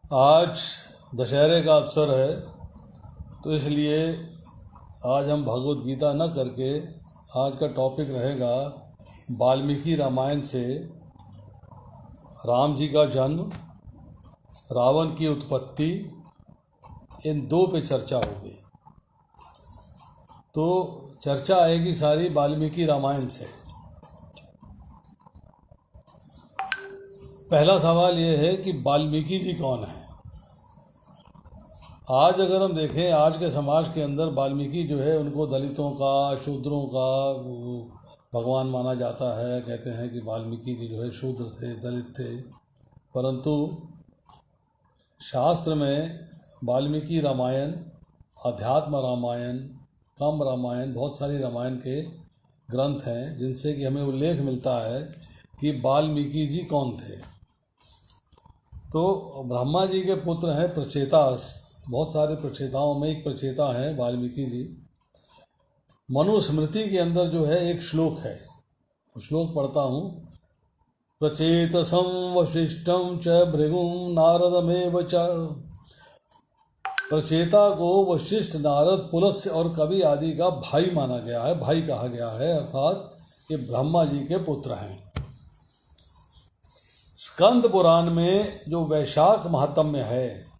आज दशहरे का अवसर है, तो इसलिए आज हम भगवत गीता न करके आज का टॉपिक रहेगा वाल्मीकि रामायण से राम जी का जन्म, रावण की उत्पत्ति, इन दो पे चर्चा होगी। तो चर्चा आएगी सारी वाल्मीकि रामायण से। पहला सवाल ये है कि वाल्मीकि जी कौन है। आज अगर हम देखें, आज के समाज के अंदर वाल्मीकि जो है उनको दलितों का, शूद्रों का भगवान माना जाता है। कहते हैं कि वाल्मीकि जी जो है शूद्र थे, दलित थे, परंतु शास्त्र में वाल्मीकि रामायण, अध्यात्म रामायण, कम्ब रामायण, बहुत सारी रामायण के ग्रंथ हैं जिनसे कि हमें उल्लेख मिलता है कि वाल्मीकि जी कौन थे। तो ब्रह्मा जी के पुत्र हैं प्रचेतास। बहुत सारे प्रचेताओं में एक प्रचेता हैं वाल्मीकि जी। मनुस्मृति के अंदर जो है एक श्लोक है, वो श्लोक पढ़ता हूँ। प्रचेतसं वशिष्ठं च भृगुं नारदमेव च। प्रचेता को वशिष्ठ, नारद, पुलस्त्य और कवि आदि का भाई माना गया है, भाई कहा गया है, अर्थात ये ब्रह्मा जी के पुत्र हैं। स्कंद पुराण में जो वैशाख महात्म्य है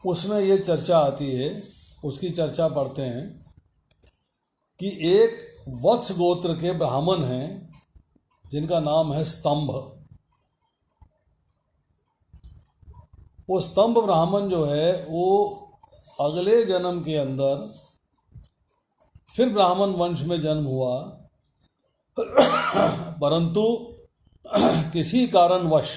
उसमें ये चर्चा आती है, उसकी चर्चा पढ़ते हैं कि एक वत्स गोत्र के ब्राह्मण हैं जिनका नाम है स्तंभ। वो स्तंभ ब्राह्मण जो है वो अगले जन्म के अंदर फिर ब्राह्मण वंश में जन्म हुआ, परंतु किसी कारणवश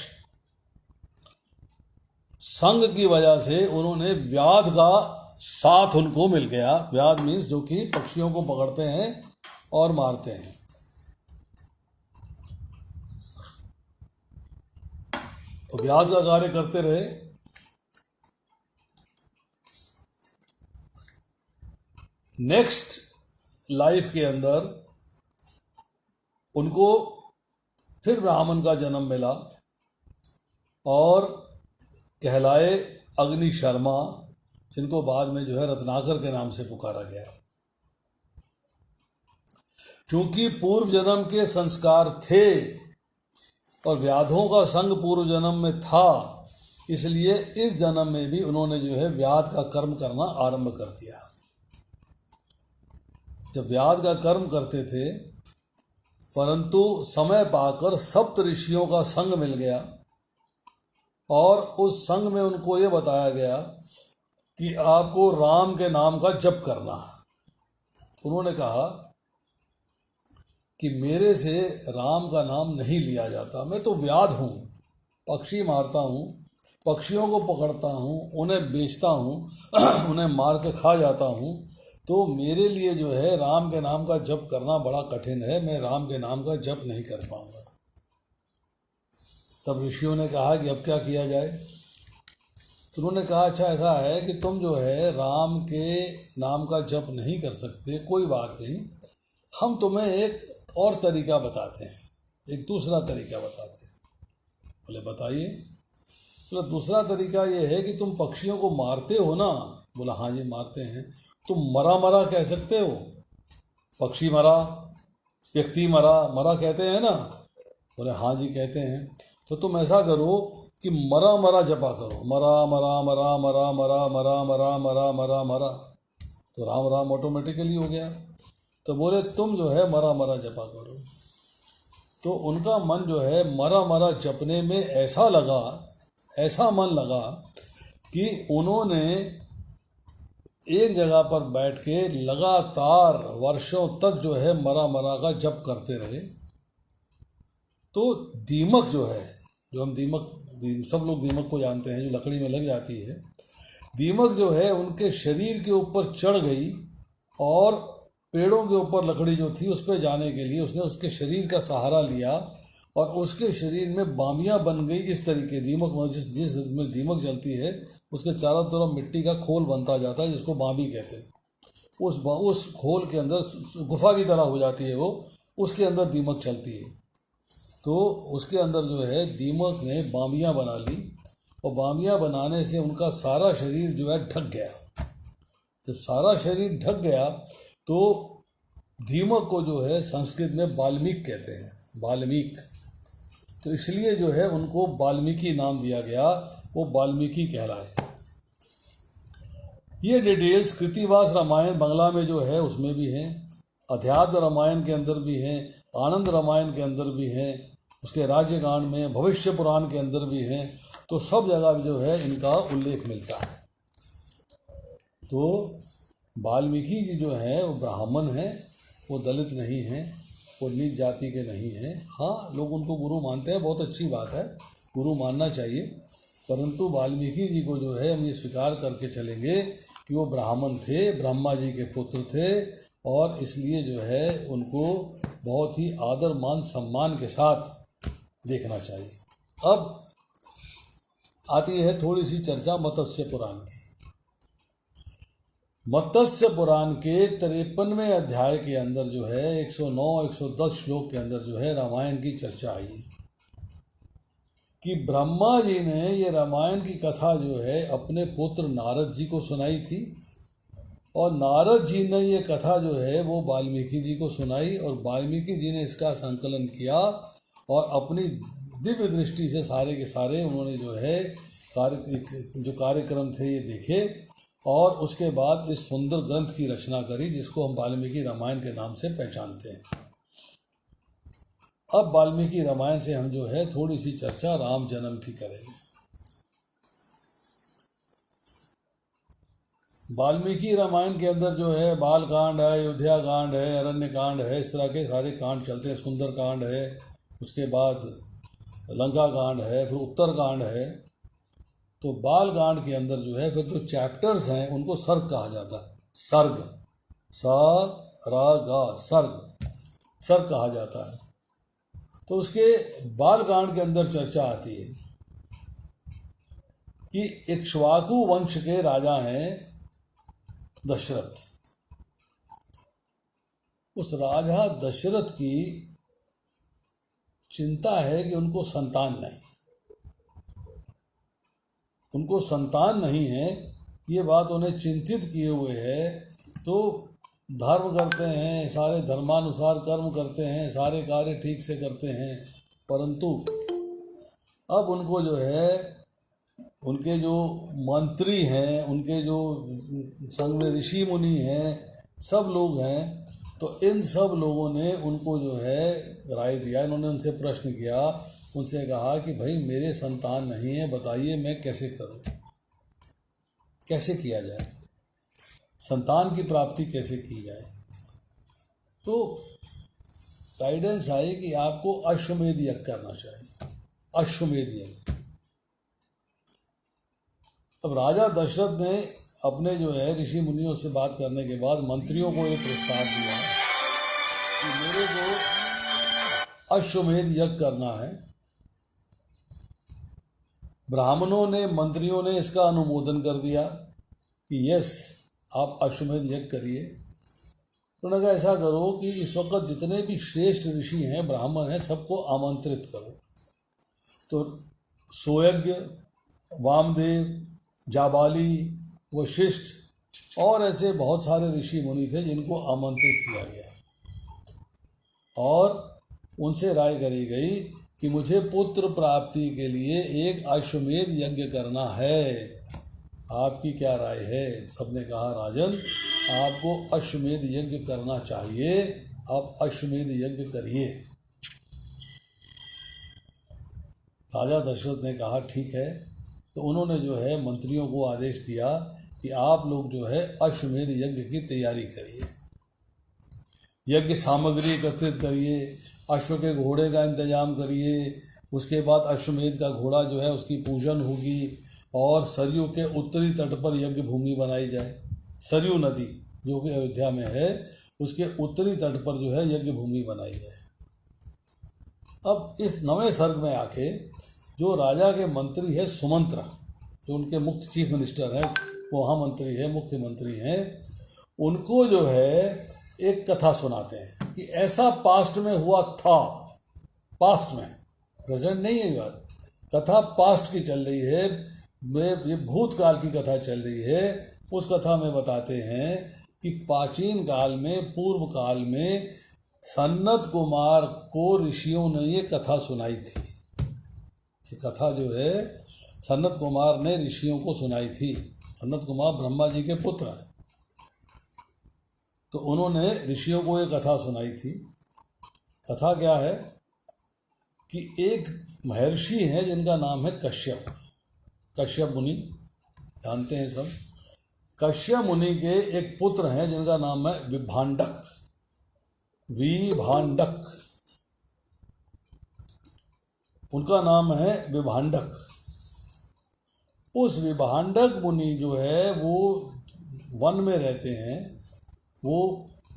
संग की वजह से उन्होंने व्याध का साथ उनको मिल गया। व्याध मीन्स जो कि पक्षियों को पकड़ते हैं और मारते हैं। तो व्याध का कार्य करते रहे। नेक्स्ट लाइफ के अंदर उनको फिर ब्राह्मण का जन्म मिला और कहलाए अग्नि शर्मा, जिनको बाद में जो है रत्नाकर के नाम से पुकारा गया। क्योंकि पूर्व जन्म के संस्कार थे और व्याधों का संग पूर्व जन्म में था, इसलिए इस जन्म में भी उन्होंने जो है व्याध का कर्म करना आरंभ कर दिया। जब व्याध का कर्म करते थे, परंतु समय पाकर सप्त ऋषियों का संग मिल गया और उस संग में उनको ये बताया गया कि आपको राम के नाम का जप करना है। उन्होंने कहा कि मेरे से राम का नाम नहीं लिया जाता, मैं तो व्याध हूँ, पक्षी मारता हूँ, पक्षियों को पकड़ता हूँ, उन्हें बेचता हूँ, उन्हें मार के खा जाता हूँ, तो मेरे लिए जो है राम के नाम का जप करना बड़ा कठिन है, मैं राम के नाम का जप नहीं कर पाऊँगा। तब ऋषियों ने कहा कि अब क्या किया जाए। तो उन्होंने कहा अच्छा ऐसा है कि तुम जो है राम के नाम का जप नहीं कर सकते, कोई बात नहीं, हम तुम्हें एक और तरीका बताते हैं, एक दूसरा तरीका बताते हैं। बोले बताइए। बोले दूसरा तरीका ये है कि तुम पक्षियों को मारते हो ना। बोला हाँ जी मारते हैं। तुम मरा मरा कह सकते हो, पक्षी मरा, व्यक्ति मरा, मरा कहते हैं ना। बोले हाँ जी कहते हैं। तो तुम ऐसा करो कि मरा मरा जपा करो, मरा मरा मरा मरा मरा मरा मरा मरा मरा मरा, तो राम राम ऑटोमेटिकली हो गया। तो बोले तुम जो है मरा मरा जपा करो। तो उनका मन जो है मरा मरा जपने में ऐसा लगा, ऐसा मन लगा कि उन्होंने एक जगह पर बैठ के लगातार वर्षों तक जो है मरा मरा का जप करते रहे। तो दीमक जो है, जो हम सब लोग दीमक को जानते हैं, जो लकड़ी में लग जाती है, दीमक जो है उनके शरीर के ऊपर चढ़ गई और पेड़ों के ऊपर लकड़ी जो थी उस पर जाने के लिए उसने उसके शरीर का सहारा लिया और उसके शरीर में बामियाँ बन गई। इस तरीके दीमक, जिस में दीमक जलती है उसके चारों तरफ मिट्टी का खोल बनता जाता है, जिसको बामी कहते हैं। उस खोल के अंदर गुफा की तरह हो जाती है वो, उसके अंदर दीमक चलती है। तो उसके अंदर जो है दीमक ने बामियाँ बना ली और बामियाँ बनाने से उनका सारा शरीर जो है ढक गया। जब सारा शरीर ढक गया तो दीमक को जो है संस्कृत में वाल्मीकि कहते हैं, वाल्मीकि। तो इसलिए जो है उनको वाल्मीकि नाम दिया गया, वो वाल्मीकि कहलाए। ये डिटेल्स कृतिवास रामायण बांग्ला में जो है उसमें भी हैं, अध्यात्म रामायण के अंदर भी हैं, आनंद रामायण के अंदर भी हैं, उसके राज्यकांड में, भविष्य पुराण के अंदर भी हैं। तो सब जगह जो है इनका उल्लेख मिलता है। तो वाल्मीकि जी जो है वो ब्राह्मण हैं, वो दलित नहीं हैं, वो नीच जाति के नहीं हैं। हाँ, लोग उनको गुरु मानते हैं, बहुत अच्छी बात है, गुरु मानना चाहिए। परंतु वाल्मीकि जी को जो है हम ये स्वीकार करके चलेंगे कि वो ब्राह्मण थे, ब्रह्मा जी के पुत्र थे, और इसलिए जो है उनको बहुत ही आदर मान सम्मान के साथ देखना चाहिए। अब आती है थोड़ी सी चर्चा मत्स्य पुराण की। मत्स्य पुराण के 53वें अध्याय के अंदर जो है 109-110 श्लोक के अंदर जो है रामायण की चर्चा आई कि ब्रह्मा जी ने ये रामायण की कथा जो है अपने पुत्र नारद जी को सुनाई थी, और नारद जी ने ये कथा जो है वो वाल्मीकि जी को सुनाई, और वाल्मीकि जी ने इसका संकलन किया और अपनी दिव्य दृष्टि से सारे के सारे उन्होंने जो है जो कार्यक्रम थे ये देखे, और उसके बाद इस सुंदर ग्रंथ की रचना करी जिसको हम वाल्मीकि रामायण के नाम से पहचानते हैं। अब वाल्मीकि रामायण से हम जो है थोड़ी सी चर्चा राम जन्म की करेंगे। वाल्मीकि रामायण के अंदर जो है बाल कांड है, अयोध्या कांड है, अरण्य कांड है, इस तरह के सारे कांड चलते हैं। सुंदर कांड है, उसके बाद लंका कांड है, फिर उत्तर कांड है। तो बाल कांड के अंदर जो है फिर जो चैप्टर्स हैं उनको सर्ग कहा जाता है। सर्ग, सर्ग कहा जाता है। तो उसके बाल कांड के अंदर चर्चा आती है कि इक्ष्वाकु वंश के राजा हैं दशरथ। उस राजा दशरथ की चिंता है कि उनको संतान नहीं है, ये बात उन्हें चिंतित किए हुए है। तो धर्म करते हैं, सारे धर्मानुसार कर्म करते हैं, सारे कार्य ठीक से करते हैं, परंतु अब उनको जो है उनके जो मंत्री हैं, उनके जो संग में ऋषि मुनि हैं, सब लोग हैं, तो इन सब लोगों ने उनको जो है राय दिया। इन्होंने उनसे प्रश्न किया, उनसे कहा कि भाई मेरे संतान नहीं है, बताइए मैं कैसे करूं, कैसे किया जाए, संतान की प्राप्ति कैसे की जाए। तो गाइडेंस आई कि आपको अश्वमेध यज्ञ करना चाहिए, अश्वमेध यज्ञ। अब राजा दशरथ ने अपने जो है ऋषि मुनियों से बात करने के बाद मंत्रियों को एक प्रस्ताव दिया कि मेरे को अश्वमेध यज्ञ करना है। ब्राह्मणों ने, मंत्रियों ने इसका अनुमोदन कर दिया कि यस आप अश्वमेध यज्ञ करिए। उन्होंने कहा ऐसा करो कि इस वक्त जितने भी श्रेष्ठ ऋषि हैं, ब्राह्मण हैं, सबको आमंत्रित करो। तो सोयज्ञ, वामदेव, जाबाली, वशिष्ठ और ऐसे बहुत सारे ऋषि मुनि थे जिनको आमंत्रित किया गया, और उनसे राय करी गई कि मुझे पुत्र प्राप्ति के लिए एक अश्वमेध यज्ञ करना है, आपकी क्या राय है। सबने कहा राजन आपको अश्वमेध यज्ञ करना चाहिए, आप अश्वमेध यज्ञ करिए। राजा दशरथ ने कहा ठीक है। तो उन्होंने जो है मंत्रियों को आदेश दिया कि आप लोग जो है अश्वमेध यज्ञ की तैयारी करिए, यज्ञ सामग्री एकत्रित करिए, अश्व के घोड़े का इंतजाम करिए, उसके बाद अश्वमेध का घोड़ा जो है उसकी पूजन होगी, और सरयू के उत्तरी तट पर यज्ञ भूमि बनाई जाए। सरयू नदी जो कि अयोध्या में है, उसके उत्तरी तट पर जो है यज्ञ भूमि बनाई जाए। अब इस नवे सर्ग में आके जो राजा के मंत्री है सुमंत्र, जो उनके मुख्य चीफ मिनिस्टर हैं, महामंत्री है, मुख्यमंत्री हैं, उनको जो है एक कथा सुनाते हैं कि ऐसा पास्ट में हुआ था, पास्ट में, प्रेजेंट नहीं है बात, कथा पास्ट की चल रही है, ये भूतकाल की कथा चल रही है। उस कथा में बताते हैं कि प्राचीन काल में, पूर्व काल में सनत कुमार को ऋषियों ने ये कथा सुनाई थी। ये कथा जो है सनत कुमार ने ऋषियों को सुनाई थी। सनत कुमार ब्रह्मा जी के पुत्र हैं, तो उन्होंने ऋषियों को ये कथा सुनाई थी। कथा क्या है कि एक महर्षि हैं जिनका नाम है कश्यप। कश्यप मुनि जानते हैं सब। कश्यप मुनि के एक पुत्र हैं जिनका नाम है विभांडक। विभांडक, उनका नाम है विभांडक। उस विभांडक मुनि जो है वो वन में रहते हैं। वो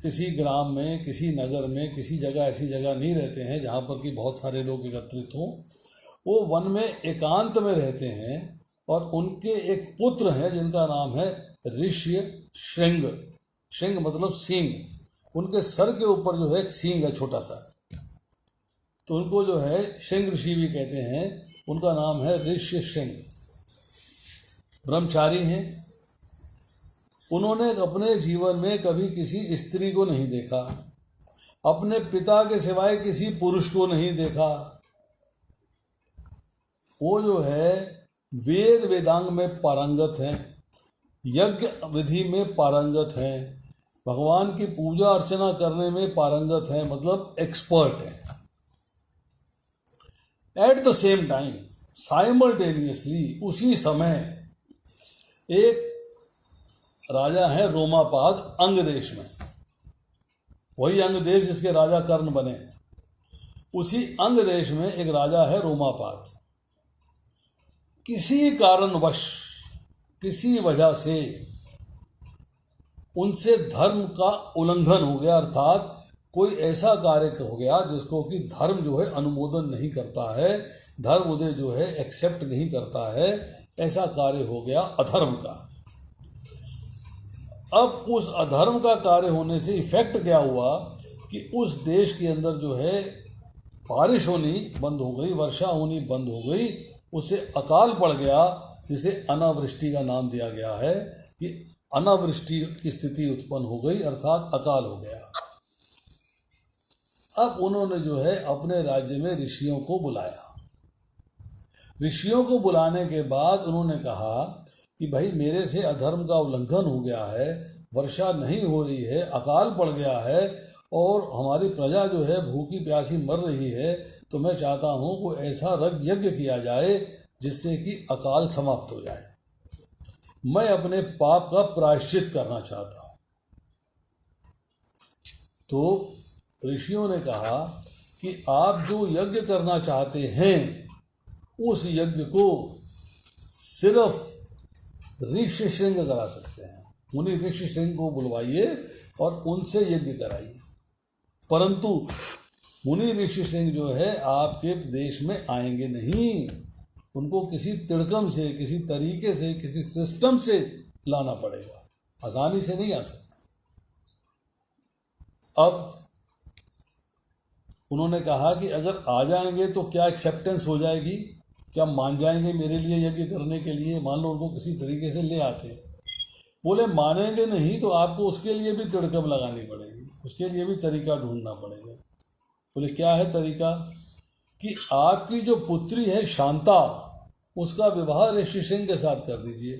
किसी ग्राम में, किसी नगर में, किसी जगह, ऐसी जगह नहीं रहते हैं जहाँ पर कि बहुत सारे लोग एकत्रित हों। वो वन में एकांत में रहते हैं और उनके एक पुत्र हैं जिनका नाम है ऋष्य श्रृंग। श्रृंग मतलब सींग। उनके सर के ऊपर जो है एक सींग है छोटा सा, तो उनको जो है श्रृंग ऋषि भी कहते हैं। उनका नाम है ऋष्य श्रृंग। ब्रह्मचारी हैं। उन्होंने अपने जीवन में कभी किसी स्त्री को नहीं देखा, अपने पिता के सिवाय किसी पुरुष को नहीं देखा। वो जो है वेद वेदांग में पारंगत हैं, यज्ञ विधि में पारंगत हैं, भगवान की पूजा अर्चना करने में पारंगत हैं, मतलब एक्सपर्ट हैं। At the same time, simultaneously, उसी समय एक राजा है रोमापाद अंग देश में। वही अंग देश जिसके राजा कर्ण बने, उसी अंग देश में एक राजा है रोमापाद। किसी कारणवश, किसी वजह से उनसे धर्म का उल्लंघन हो गया, अर्थात कोई ऐसा कार्य हो गया जिसको कि धर्म जो है अनुमोदन नहीं करता है, धर्म उदय जो है एक्सेप्ट नहीं करता है। ऐसा कार्य हो गया अधर्म का। अब उस अधर्म का कार्य होने से इफेक्ट क्या हुआ कि उस देश के अंदर जो है बारिश होनी बंद हो गई, वर्षा होनी बंद हो गई, उससे अकाल पड़ गया, जिसे अनावृष्टि का नाम दिया गया है कि अनावृष्टि की स्थिति उत्पन्न हो गई, अर्थात अकाल हो गया। अब उन्होंने जो है अपने राज्य में ऋषियों को बुलाया। ऋषियों को बुलाने के बाद उन्होंने कहा कि भाई मेरे से अधर्म का उल्लंघन हो गया है, वर्षा नहीं हो रही है, अकाल पड़ गया है और हमारी प्रजा जो है भूखी प्यासी मर रही है, तो मैं चाहता हूँ कोई ऐसा यज्ञ किया जाए जिससे कि अकाल समाप्त हो जाए। मैं अपने पाप का प्रायश्चित करना चाहता हूँ। तो ऋषियों ने कहा कि आप जो यज्ञ करना चाहते हैं उस यज्ञ को सिर्फ ऋषि श्रृंग करा सकते हैं। मुनि ऋषि श्रृंग को बुलवाइए और उनसे यज्ञ कराइए। परंतु मुनि ऋषि श्रृंग जो है आपके देश में आएंगे नहीं। उनको किसी तिड़कम से, किसी तरीके से, किसी सिस्टम से लाना पड़ेगा, आसानी से नहीं आ सकते। अब उन्होंने कहा कि अगर आ जाएंगे तो क्या एक्सेप्टेंस हो जाएगी, क्या मान जाएंगे मेरे लिए यज्ञ करने के लिए? मान लो उनको किसी तरीके से ले आते, बोले मानेंगे नहीं तो आपको उसके लिए भी तिड़कम लगानी पड़ेगी, उसके लिए भी तरीका ढूंढना पड़ेगा। बोले क्या है तरीका? कि आपकी जो पुत्री है शांता, उसका विवाह ऋषि सिंह के साथ कर दीजिए।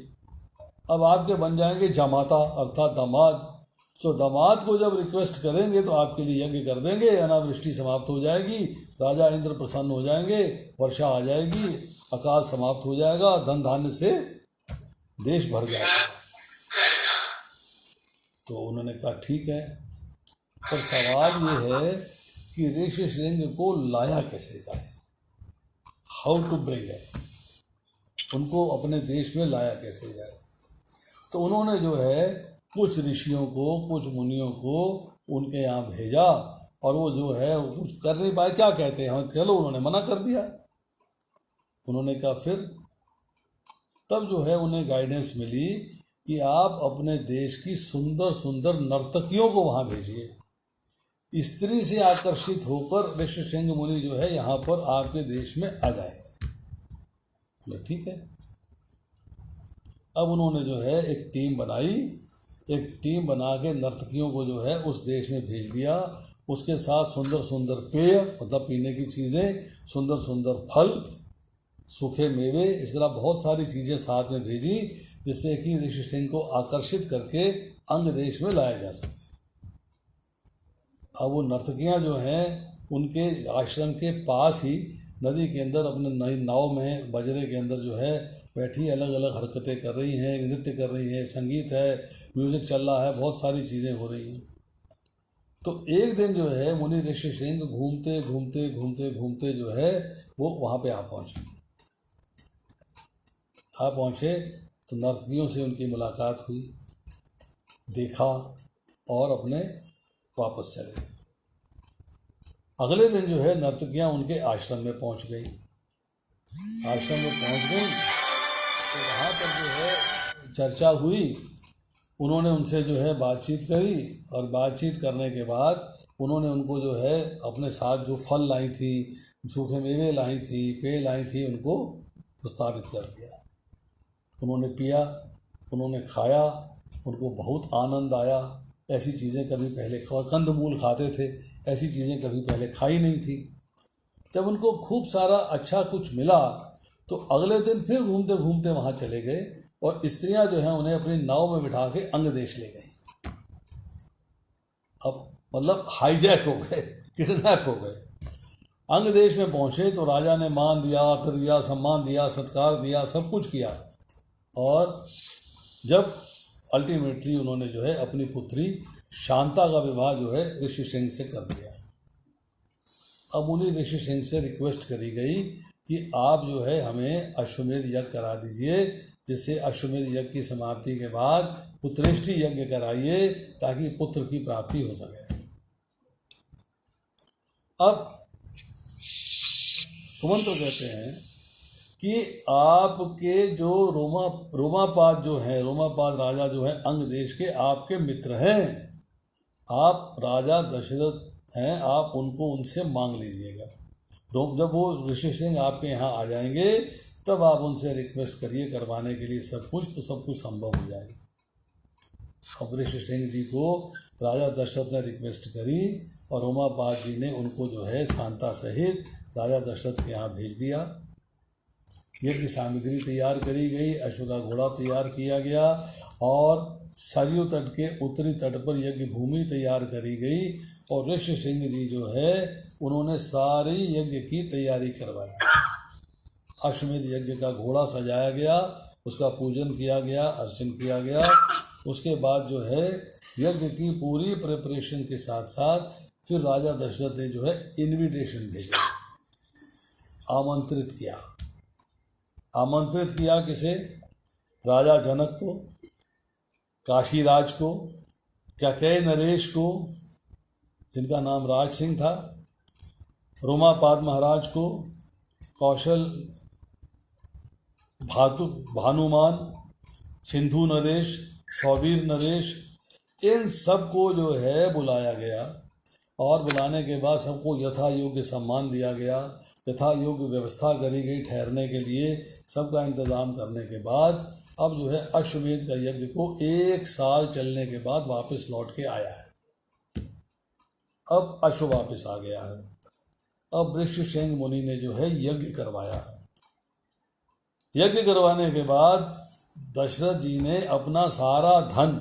अब आपके बन जाएंगे जामाता, अर्थात दामाद। सो दामाद को जब रिक्वेस्ट करेंगे तो आपके लिए यज्ञ कर देंगे, अनावृष्टि समाप्त हो जाएगी, राजा इंद्र प्रसन्न हो जाएंगे, वर्षा आ जाएगी, अकाल समाप्त हो जाएगा, धन धान्य से देश भर जाएगा। तो उन्होंने कहा ठीक है, पर सवाल ये है कि ऋषि श्रृंग को लाया कैसे जाए, हाउ टू ब्रिंग है, उनको अपने देश में लाया कैसे जाए। तो उन्होंने जो है कुछ ऋषियों को, कुछ मुनियों को उनके यहाँ भेजा और वो जो है वो कुछ कर नहीं पाए। क्या कहते हैं, चलो उन्होंने मना कर दिया। उन्होंने कहा फिर तब जो है उन्हें गाइडेंस मिली कि आप अपने देश की सुंदर सुंदर नर्तकियों को वहाँ भेजिए। स्त्री से आकर्षित होकर ऋषि सिंह मुनि जो है यहाँ पर आपके देश में आ जाएंगे। बोले ठीक है। अब उन्होंने जो है एक टीम बनाई, एक टीम बना के नर्तकियों को जो है उस देश में भेज दिया। उसके साथ सुंदर सुंदर पेय, मतलब पीने की चीज़ें, सुंदर सुंदर फल, सूखे मेवे, इस तरह बहुत सारी चीज़ें साथ में भेजी, जिससे कि ऋषि सिंह को आकर्षित करके अंग देश में लाया जा सके। अब वो नर्तकियां जो हैं उनके आश्रम के पास ही नदी के अंदर अपने नई नाव में बजरे के अंदर जो है बैठी अलग अलग हरकतें कर रही हैं, नृत्य कर रही हैं, संगीत है, म्यूजिक चल रहा है, बहुत सारी चीज़ें हो रही हैं। तो एक दिन जो है मुनि ऋषि सिंह घूमते घूमते घूमते घूमते जो है वो वहाँ पे आ पहुँचे तो नर्तकियों से उनकी मुलाकात हुई, देखा और अपने वापस चले गए। अगले दिन जो है नर्तकियां उनके आश्रम में पहुंच गई। आश्रम में पहुंच गई तो वहाँ पर जो है चर्चा हुई, उन्होंने उनसे जो है बातचीत करी, और बातचीत करने के बाद उन्होंने उनको जो है अपने साथ जो फल लाई थी, सूखे मेवे लाई थी, पेय लाई थी, उनको प्रस्तावित कर दिया। उन्होंने पिया, उन्होंने खाया, उनको बहुत आनंद आया। ऐसी चीज़ें कभी पहले, कंदमूल खाते थे, ऐसी चीज़ें कभी पहले खाई नहीं थी। जब उनको खूब सारा अच्छा कुछ मिला तो अगले दिन फिर घूमते घूमते वहाँ चले गए, और स्त्रियां जो हैं उन्हें अपनी नाव में बिठा के अंग देश ले गई। अब मतलब हाईजैक हो गए, किडनैप हो गए। अंग देश में पहुँचे तो राजा ने मान दिया, आदर दिया, सम्मान दिया, सत्कार दिया, सब कुछ किया, और जब अल्टीमेटली उन्होंने जो है अपनी पुत्री शांता का विवाह जो है ऋषि सिंह से कर दिया। अब उन्हीं ऋषि सिंह से रिक्वेस्ट करी गई कि आप जो है हमें अश्वमेध यज्ञ करा दीजिए, जिससे अश्वमेध यज्ञ की समाप्ति के बाद पुत्रेष्टि यज्ञ कराइए, ताकि पुत्र की प्राप्ति हो सके। अब सुमंत कहते हैं कि आपके जो रोमापाद जो है, रोमापाद राजा जो है अंग देश के आपके मित्र हैं, आप राजा दशरथ हैं, आप उनको उनसे मांग लीजिएगा। जब वो ऋषि सिंह आपके यहाँ आ जाएंगे तब आप उनसे रिक्वेस्ट करिए करवाने के लिए सब कुछ, तो सब कुछ संभव हो जाएगा। अब ऋषि सिंह जी को राजा दशरथ ने रिक्वेस्ट करी, और रोमापाद जी ने उनको जो है शांता सहित राजा दशरथ के यहाँ भेज दिया। यज्ञ सामग्री तैयार करी गई, अश्व का घोड़ा तैयार किया गया, और सरयू तट के उत्तरी तट पर यज्ञ भूमि तैयार करी गई, और ऋषि सिंह जी जो है उन्होंने सारी यज्ञ की तैयारी करवाई। अश्वमेध यज्ञ का घोड़ा सजाया गया, उसका पूजन किया गया, अर्चन किया गया। उसके बाद जो है यज्ञ की पूरी प्रिपरेशन के साथ साथ फिर राजा दशरथ ने जो है इनविटेशन भेजा, आमंत्रित किया। आमंत्रित किया किसे? राजा जनक को, काशीराज को, कैकेय नरेश को, जिनका नाम राज सिंह था, रोमापाद महाराज को, कौशल भानुमान, सिंधु नरेश, सौवीर नरेश, इन सबको जो है बुलाया गया, और बुलाने के बाद सबको यथा योग्य सम्मान दिया गया, यथा योग्य व्यवस्था करी गई ठहरने के लिए। सबका इंतज़ाम करने के बाद अब जो है अश्वमेध का यज्ञ को 1 साल चलने के बाद वापस लौट के आया है। अब अश्व वापस आ गया है। अब ऋषि सिंह मुनि ने जो है यज्ञ करवाया है। यज्ञ करवाने के बाद दशरथ जी ने अपना सारा धन,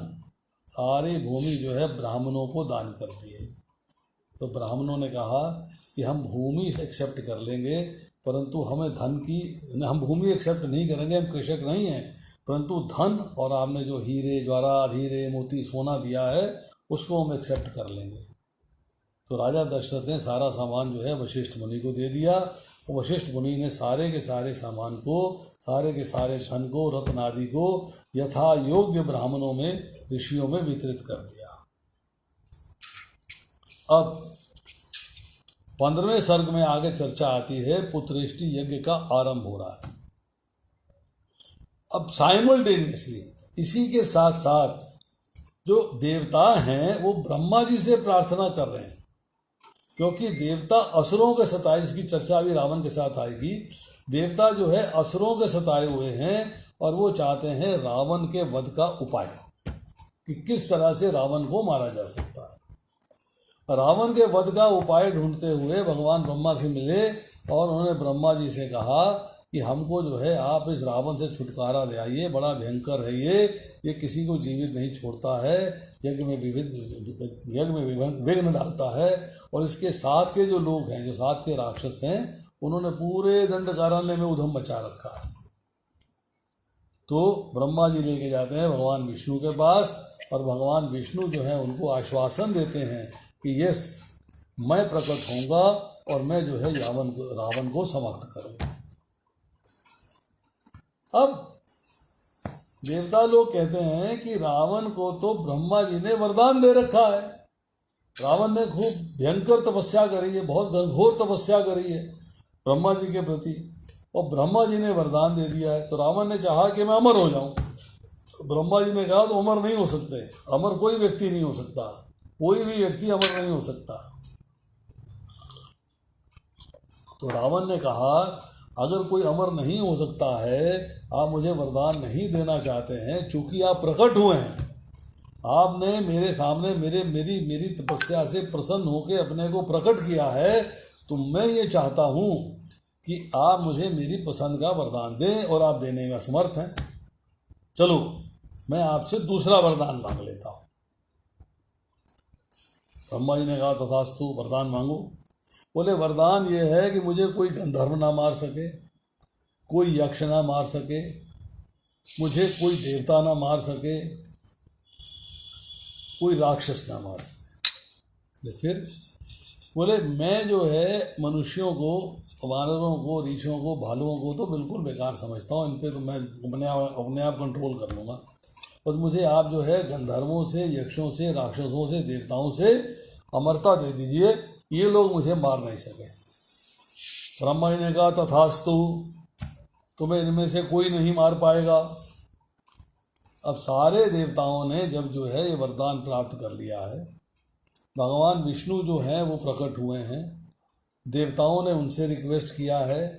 सारी भूमि जो है ब्राह्मणों को दान कर दी है। तो ब्राह्मणों ने कहा कि हम भूमि एक्सेप्ट कर लेंगे, परंतु हमें धन की, हम भूमि एक्सेप्ट नहीं करेंगे, हम कृषक नहीं हैं, परंतु धन और आपने जो हीरे जवाहरात, हीरे मोती सोना दिया है उसको हम एक्सेप्ट कर लेंगे। तो राजा दशरथ ने सारा सामान जो है वशिष्ठ मुनि को दे दिया। वशिष्ठ मुनि ने सारे के सारे सामान को, सारे के सारे धन को, रत्न आदि को यथा योग्य ब्राह्मणों में, ऋषियों में वितरित कर दिया। अब 15वें सर्ग में आगे चर्चा आती है, पुत्रेष्टि यज्ञ का आरंभ हो रहा है। अब साइमल्टेनियसली इसी के साथ साथ जो देवता हैं वो ब्रह्मा जी से प्रार्थना कर रहे हैं, क्योंकि देवता असुरों के 27 की चर्चा अभी रावण के साथ आएगी। देवता जो है असुरों के सताए हुए हैं और वो चाहते हैं रावण के वध का उपाय, कि किस तरह से रावण को मारा जा सकता है। रावण के वध का उपाय ढूंढते हुए भगवान ब्रह्मा से मिले और उन्होंने ब्रह्मा जी से कहा कि हमको जो है आप इस रावण से छुटकारा दिलाइए, बड़ा भयंकर है ये किसी को जीवित नहीं छोड़ता है, यज्ञ में विघ्न डालता है। और इसके साथ के जो लोग हैं, जो साथ के राक्षस हैं, उन्होंने पूरे दंडकारण्य में उधम मचा रखा है। तो ब्रह्मा जी लेके जाते हैं भगवान विष्णु के पास और भगवान विष्णु जो है उनको आश्वासन देते हैं कि यस, मैं प्रकट होऊंगा और मैं जो है रावण को समाप्त करूंगा। अब देवता लोग कहते हैं कि रावण को तो ब्रह्मा जी ने वरदान दे रखा है, रावण ने खूब भयंकर तपस्या करी है, बहुत घनघोर तपस्या करी है ब्रह्मा जी के प्रति, और ब्रह्मा जी ने वरदान दे दिया है। तो रावण ने चाहा कि मैं अमर हो जाऊं, तो ब्रह्मा जी ने कहा तो अमर नहीं हो सकते, अमर कोई व्यक्ति नहीं हो सकता, कोई भी व्यक्ति अमर नहीं हो सकता। तो रावण ने कहा अगर कोई अमर नहीं हो सकता है, आप मुझे वरदान नहीं देना चाहते हैं, चूंकि आप प्रकट हुए हैं, आपने मेरे सामने मेरी तपस्या से प्रसन्न होकर अपने को प्रकट किया है, तो मैं ये चाहता हूँ कि आप मुझे मेरी पसंद का वरदान दें, और आप देने में असमर्थ हैं। चलो मैं आपसे दूसरा वरदान मांग लेता हूँ। ब्रह्मा जी ने कहा तथास्तु, वरदान मांगो। बोले वरदान ये है कि मुझे कोई गंधर्व ना मार सके, कोई यक्ष ना मार सके, मुझे कोई देवता ना मार सके, कोई राक्षस ना मार सके। फिर बोले मैं जो है मनुष्यों को, वानरों को, रीछों को, भालुओं को तो बिल्कुल बेकार समझता हूँ, इन पे तो मैं अपने आप कंट्रोल कर लूँगा, बस मुझे आप जो है गंधर्वों से, यक्षों से, राक्षसों से, देवताओं से अमरता दे दीजिए, ये लोग मुझे मार नहीं सके। ब्रह्मा जी ने कहा तथास्तु, तुम्हें इनमें से कोई नहीं मार पाएगा। अब सारे देवताओं ने जब जो है ये वरदान प्राप्त कर लिया है, भगवान विष्णु जो हैं वो प्रकट हुए हैं, देवताओं ने उनसे रिक्वेस्ट किया है,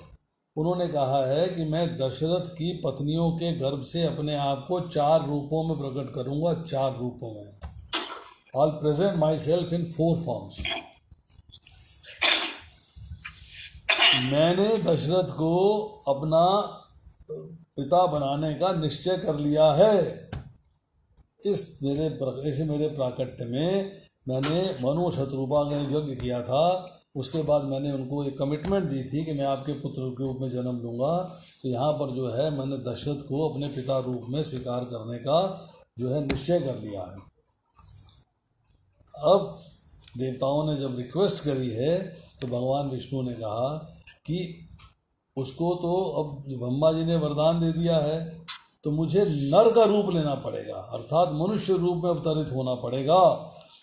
उन्होंने कहा है कि मैं दशरथ की पत्नियों के गर्भ से अपने आप को 4 रूपों में प्रकट करूंगा, 4 रूपों में। I'll present myself in 4 forms. मैंने दशरथ को अपना पिता बनाने का निश्चय कर लिया है। इस मेरे प्राकट्य में मैंने मनु शत्रुपा का यज्ञ किया था, उसके बाद मैंने उनको एक कमिटमेंट दी थी कि मैं आपके पुत्र के रूप में जन्म लूँगा। तो यहाँ पर जो है मैंने दशरथ को अपने पिता रूप में स्वीकार करने का जो है निश्चय कर लिया है। अब देवताओं ने जब रिक्वेस्ट करी है तो भगवान विष्णु ने कहा कि उसको तो अब ब्रह्मा जी ने वरदान दे दिया है, तो मुझे नर का रूप लेना पड़ेगा, अर्थात मनुष्य रूप में अवतरित होना पड़ेगा।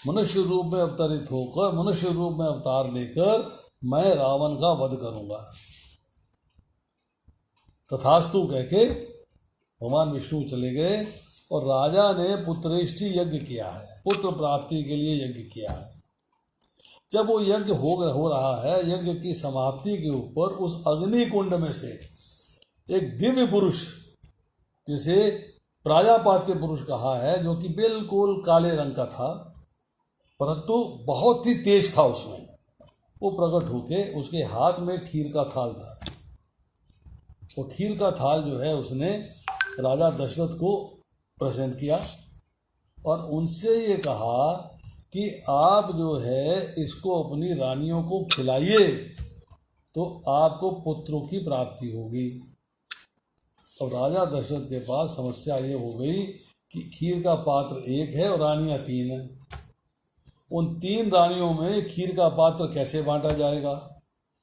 मनुष्य रूप में अवतरित होकर, मनुष्य रूप में अवतार लेकर मैं रावण का वध करूंगा। तथास्तु कह के भगवान विष्णु चले गए और राजा ने पुत्रेष्टि यज्ञ किया है, पुत्र प्राप्ति के लिए यज्ञ किया है। जब वो यज्ञ हो रहा है, यज्ञ की समाप्ति के ऊपर उस अग्नि कुंड में से एक दिव्य पुरुष, जिसे प्राजापात्य पुरुष कहा है, जो कि बिल्कुल काले रंग का था परंतु बहुत ही तेज था उसमें, वो प्रकट होके उसके हाथ में खीर का थाल था। वो खीर का थाल जो है उसने राजा दशरथ को प्रेजेंट किया और उनसे ये कहा कि आप जो है इसको अपनी रानियों को खिलाइए तो आपको पुत्रों की प्राप्ति होगी। अब राजा दशरथ के पास समस्या ये हो गई कि खीर का पात्र एक है और रानियां 3 हैं। उन 3 रानियों में खीर का पात्र कैसे बांटा जाएगा,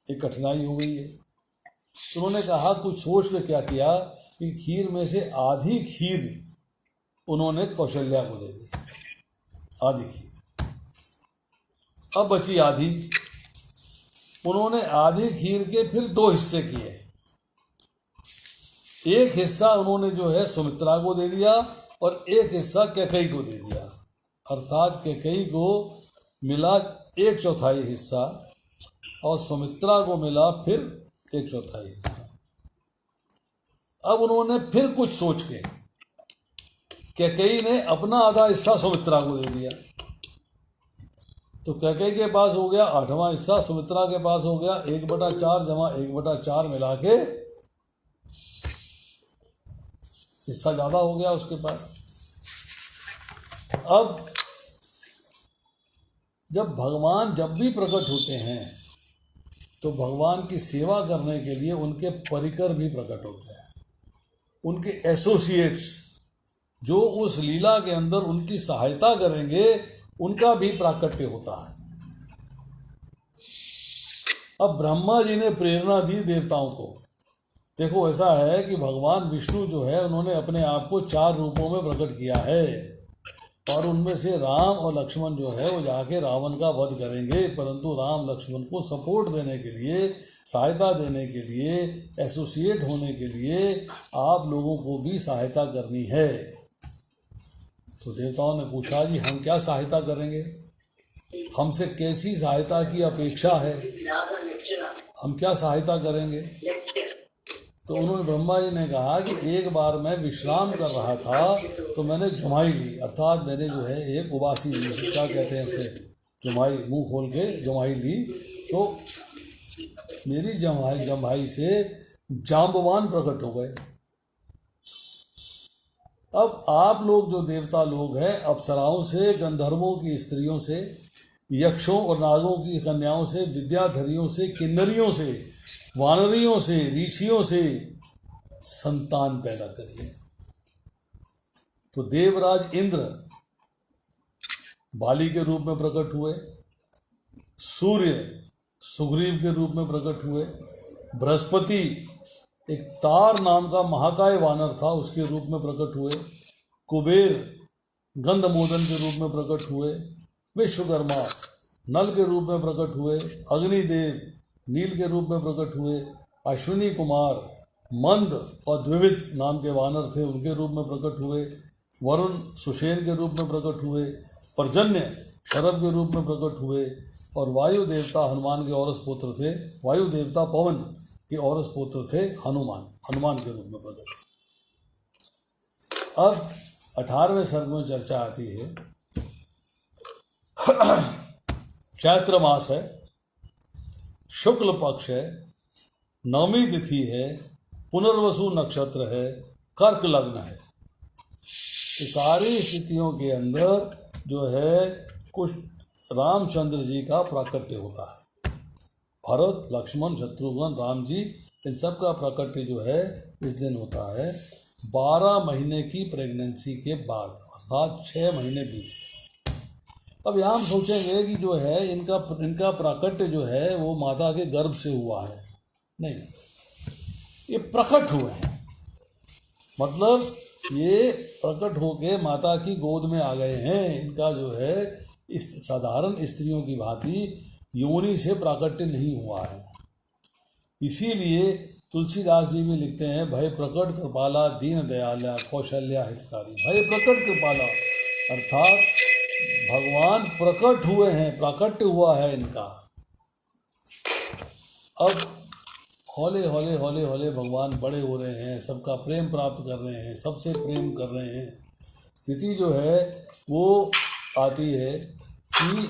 एक कठिनाई हो गई है। तो उन्होंने कहा, कुछ सोच के क्या किया कि खीर में से आधी खीर उन्होंने कौशल्या को दे दी, आधी खीर। अब बची आधी, उन्होंने आधी खीर के फिर 2 हिस्से किए। एक हिस्सा उन्होंने जो है सुमित्रा को दे दिया और एक हिस्सा कैकेयी को दे दिया, अर्थात कैकेयी को मिला 1/4 हिस्सा और सुमित्रा को मिला फिर 1/4 हिस्सा। अब उन्होंने फिर कुछ सोच के कैकेयी ने अपना आधा हिस्सा सुमित्रा को दे दिया। तो कैकेयी के पास हो गया 8वां हिस्सा, सुमित्रा के पास हो गया 1/4 जमा 1/4 मिला के हिस्सा ज्यादा हो गया उसके पास। अब जब भगवान जब भी प्रकट होते हैं तो भगवान की सेवा करने के लिए उनके परिकर भी प्रकट होते हैं, उनके एसोसिएट्स जो उस लीला के अंदर उनकी सहायता करेंगे उनका भी प्राकट्य होता है। अब ब्रह्मा जी ने प्रेरणा दी देवताओं को। देखो ऐसा है कि भगवान विष्णु जो है उन्होंने अपने आप को 4 रूपों में प्रकट किया है, और उनमें से राम और लक्ष्मण जो है वो जाके रावण का वध करेंगे, परंतु राम लक्ष्मण को सपोर्ट देने के लिए, सहायता देने के लिए, एसोसिएट होने के लिए आप लोगों को भी सहायता करनी है। तो देवताओं ने पूछा जी हम क्या सहायता करेंगे, हमसे कैसी सहायता की अपेक्षा है, हम क्या सहायता करेंगे। तो उन्होंने ब्रह्मा जी ने कहा कि एक बार मैं विश्राम कर रहा था तो मैंने जुमाई ली, अर्थात मैंने जो है एक उबासी ली, क्या कहते हैं उसे, जुमाई, मुंह खोल के जुमाई ली। तो मेरी जम्भाई से जांबवान प्रकट हो गए। अब आप लोग जो देवता लोग हैं, अप्सराओं से, गंधर्वों की स्त्रियों से, यक्षों और नागों की कन्याओं से, विद्याधरियों से, किन्नरियों से, वानरियों से, ऋषियों से संतान पैदा करिए। तो देवराज इंद्र बाली के रूप में प्रकट हुए, सूर्य सुग्रीव के रूप में प्रकट हुए, बृहस्पति एक तार नाम का महाकाय वानर था उसके रूप में प्रकट हुए, कुबेर गंधमोदन के रूप में प्रकट हुए, विश्वकर्मा नल के रूप में प्रकट हुए, अग्निदेव नील के रूप में प्रकट हुए, अश्विनी कुमार मंद और द्विविद नाम के वानर थे उनके रूप में प्रकट हुए, वरुण सुषेण के रूप में प्रकट हुए, पर्जन्य शरभ के रूप में प्रकट हुए, और वायु देवता हनुमान के औरस पुत्र थे, वायु देवता पवन के औरस पुत्र थे हनुमान के रूप में प्रकट। अब 18वें सर्ग में चर्चा आती है। चैत्र मास है, शुक्ल पक्ष है, नवमी तिथि है, पुनर्वसु नक्षत्र है, कर्क लग्न है। तो सारी स्थितियों के अंदर जो है कुछ रामचंद्र जी का प्राकट्य होता है। भरत, लक्ष्मण, शत्रुघ्न, राम जी, इन सब का प्राकट्य जो है इस दिन होता है 12 महीने की प्रेगनेंसी के बाद, अर्थात 6 महीने बीते। अब यहाँ हम सोचेंगे कि जो है इनका प्राकट्य जो है वो माता के गर्भ से हुआ है, नहीं, ये प्रकट हुए हैं, मतलब ये प्रकट होके माता की गोद में आ गए हैं। इनका जो है इस साधारण स्त्रियों की भांति योनि से प्राकट्य नहीं हुआ है। इसीलिए तुलसीदास जी भी लिखते हैं, भय प्रकट कृपाला दीन दयाला कौशल्या हितकारी। भय प्रकट कृपाला अर्थात भगवान प्रकट हुए हैं, प्राकट्य हुआ है इनका। अब हौले हौले हौले हौले भगवान बड़े हो रहे हैं, सबका प्रेम प्राप्त कर रहे हैं, सबसे प्रेम कर रहे हैं। स्थिति जो है वो आती है कि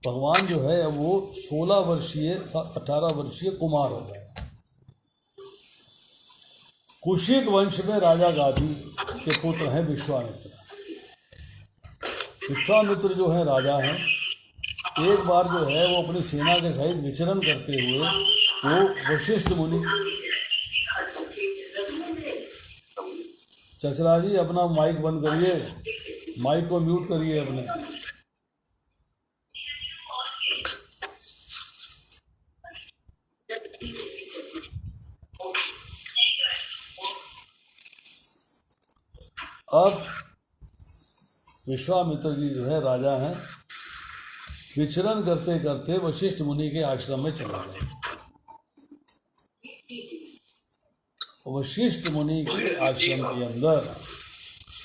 भगवान जो है वो 16 वर्षीय 18 वर्षीय कुमार हो गए। कुशिक वंश में राजा गाधी के पुत्र हैं विश्वामित्र। विश्वामित्र जो है राजा हैं, एक बार जो है वो अपनी सेना के सहित विचरण करते हुए वो वशिष्ठ मुनि, चचरा जी अपना माइक बंद करिए, माइक को म्यूट करिए अपने। अब विश्वामित्र जी जो है राजा हैं, विचरण करते करते वशिष्ठ मुनि के आश्रम में चले गए। वशिष्ठ मुनि के आश्रम के अंदर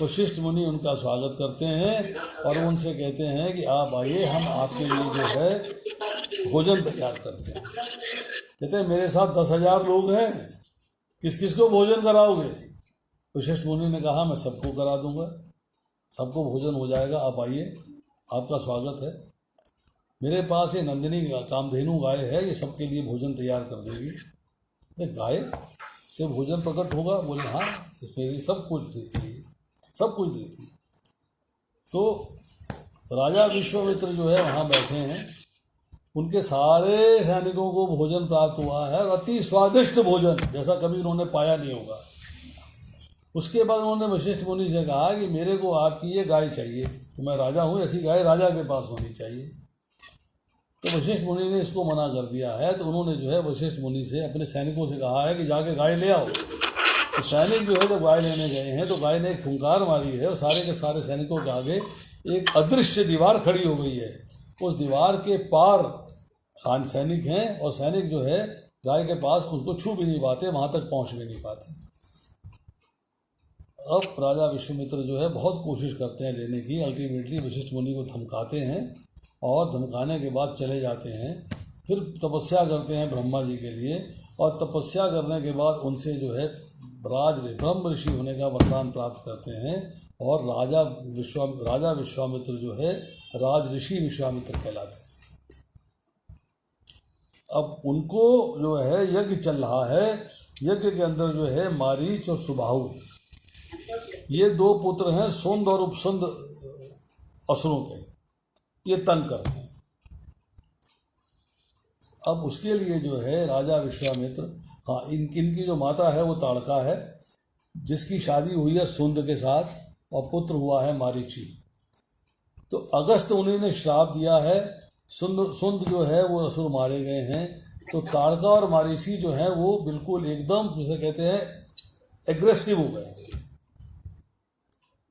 वशिष्ठ मुनि उनका स्वागत करते हैं और उनसे कहते हैं कि आप आइए, हम आपके लिए जो है भोजन तैयार करते हैं। कहते हैं मेरे साथ 10,000 लोग हैं, किस किस को भोजन कराओगे? वशिष्ठ मुनि ने कहा मैं सबको करा दूंगा, सबको भोजन हो जाएगा, आप आइए, आपका स्वागत है। मेरे पास ये नंदिनी कामधेनु गाय है, ये सबके लिए भोजन तैयार कर देगी। ये गाय से भोजन प्रकट होगा? बोले हाँ, इसमें भी सब कुछ देती है, सब कुछ देती है। तो राजा विश्वामित्र जो है वहाँ बैठे हैं, उनके सारे सैनिकों को भोजन प्राप्त हुआ है, और अति स्वादिष्ट भोजन जैसा कभी उन्होंने पाया नहीं होगा। उसके बाद उन्होंने वशिष्ठ मुनि से कहा कि मेरे को आपकी ये गाय चाहिए, तो मैं राजा हूँ, ऐसी गाय राजा के पास होनी चाहिए। तो वशिष्ठ मुनि ने इसको मना कर दिया है। तो उन्होंने जो है वशिष्ठ मुनि से अपने सैनिकों से कहा है कि जाके गाय ले आओ। तो सैनिक जो है जब गाय लेने गए हैं तो गाय ने एक फुंकार मारी है, और सारे के सारे सैनिकों के आगे एक अदृश्य दीवार खड़ी हो गई है। उस दीवार के पार सैनिक हैं, और सैनिक जो है गाय के पास उसको छू भी नहीं पाते, वहाँ तक पहुँच भी नहीं पाते। अब राजा विश्वामित्र जो है बहुत कोशिश करते हैं लेने की, अल्टीमेटली वशिष्ठ मुनि को धमकाते हैं, और धमकाने के बाद चले जाते हैं। फिर तपस्या करते हैं ब्रह्मा जी के लिए, और तपस्या करने के बाद उनसे जो है ब्रह्म ऋषि होने का वरदान प्राप्त करते हैं, और राजा विश्वामित्र जो है राज ऋषि विश्वामित्र कहलाते हैं। अब उनको जो है यज्ञ चल रहा है, यज्ञ के अंदर जो है मारीच और सुबाहु, ये दो पुत्र हैं सुंद और उपसुंद असुरों के, ये तंग करते हैं। अब उसके लिए जो है राजा विश्वामित्र, हाँ, इनकी जो माता है वो ताड़का है, जिसकी शादी हुई है सुंद के साथ, और पुत्र हुआ है मारीची। तो अगस्त उन्हीं ने श्राप दिया है, सुंद जो है वो असुर मारे गए हैं। तो ताड़का और मारीची जो है वो बिल्कुल एकदम जिसे कहते हैं एग्रेसिव हो गए।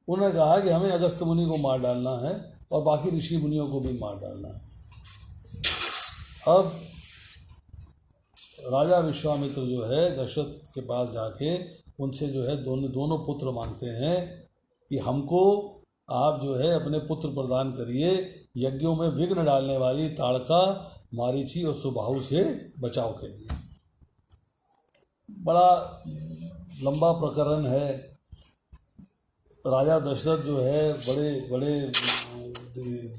उन्होंने कहा कि हमें अगस्त मुनि को मार डालना है, और बाकी ऋषि मुनियों को भी मार डालना है। अब राजा विश्वामित्र जो है दशरथ के पास जाके उनसे जो है दोनों पुत्र मांगते हैं कि हमको आप जो है अपने पुत्र प्रदान करिए, यज्ञों में विघ्न डालने वाली ताड़का, मारीची और सुबाहु से बचाव के लिए। बड़ा लंबा प्रकरण है। राजा दशरथ जो है बड़े बड़े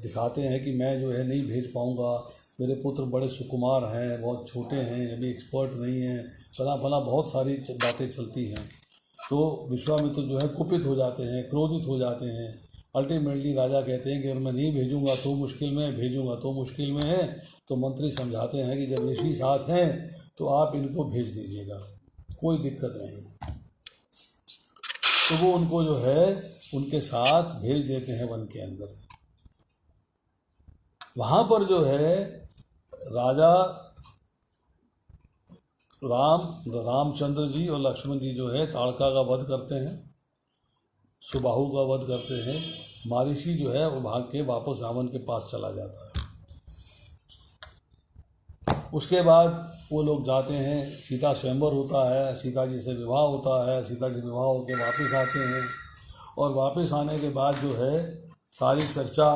दिखाते हैं कि मैं जो है नहीं भेज पाऊँगा, मेरे पुत्र बड़े सुकुमार हैं, बहुत छोटे हैं, अभी एक्सपर्ट नहीं हैं, फला बहुत सारी बातें चलती हैं। तो विश्वामित्र जो है कुपित हो जाते हैं, क्रोधित हो जाते हैं। अल्टीमेटली राजा कहते हैं कि अगर मैं नहीं भेजूंगा तो मुश्किल में है, भेजूंगा तो मुश्किल में है। तो मंत्री समझाते हैं कि जब ऋषि साथ हैं तो आप इनको भेज दीजिएगा, कोई दिक्कत नहीं। तो वो उनको जो है उनके साथ भेज देते हैं वन के अंदर। वहाँ पर जो है राजा रामचंद्र जी और लक्ष्मण जी जो है ताड़का का वध करते हैं, सुबाहु का वध करते हैं। मारीची जो है वो भाग के वापस रावण के पास चला जाता है। उसके बाद वो लोग जाते हैं, सीता स्वयंवर होता है, सीता जी से विवाह होता है, सीता जी विवाह होकर वापस आते हैं। और वापस आने के बाद जो है सारी चर्चा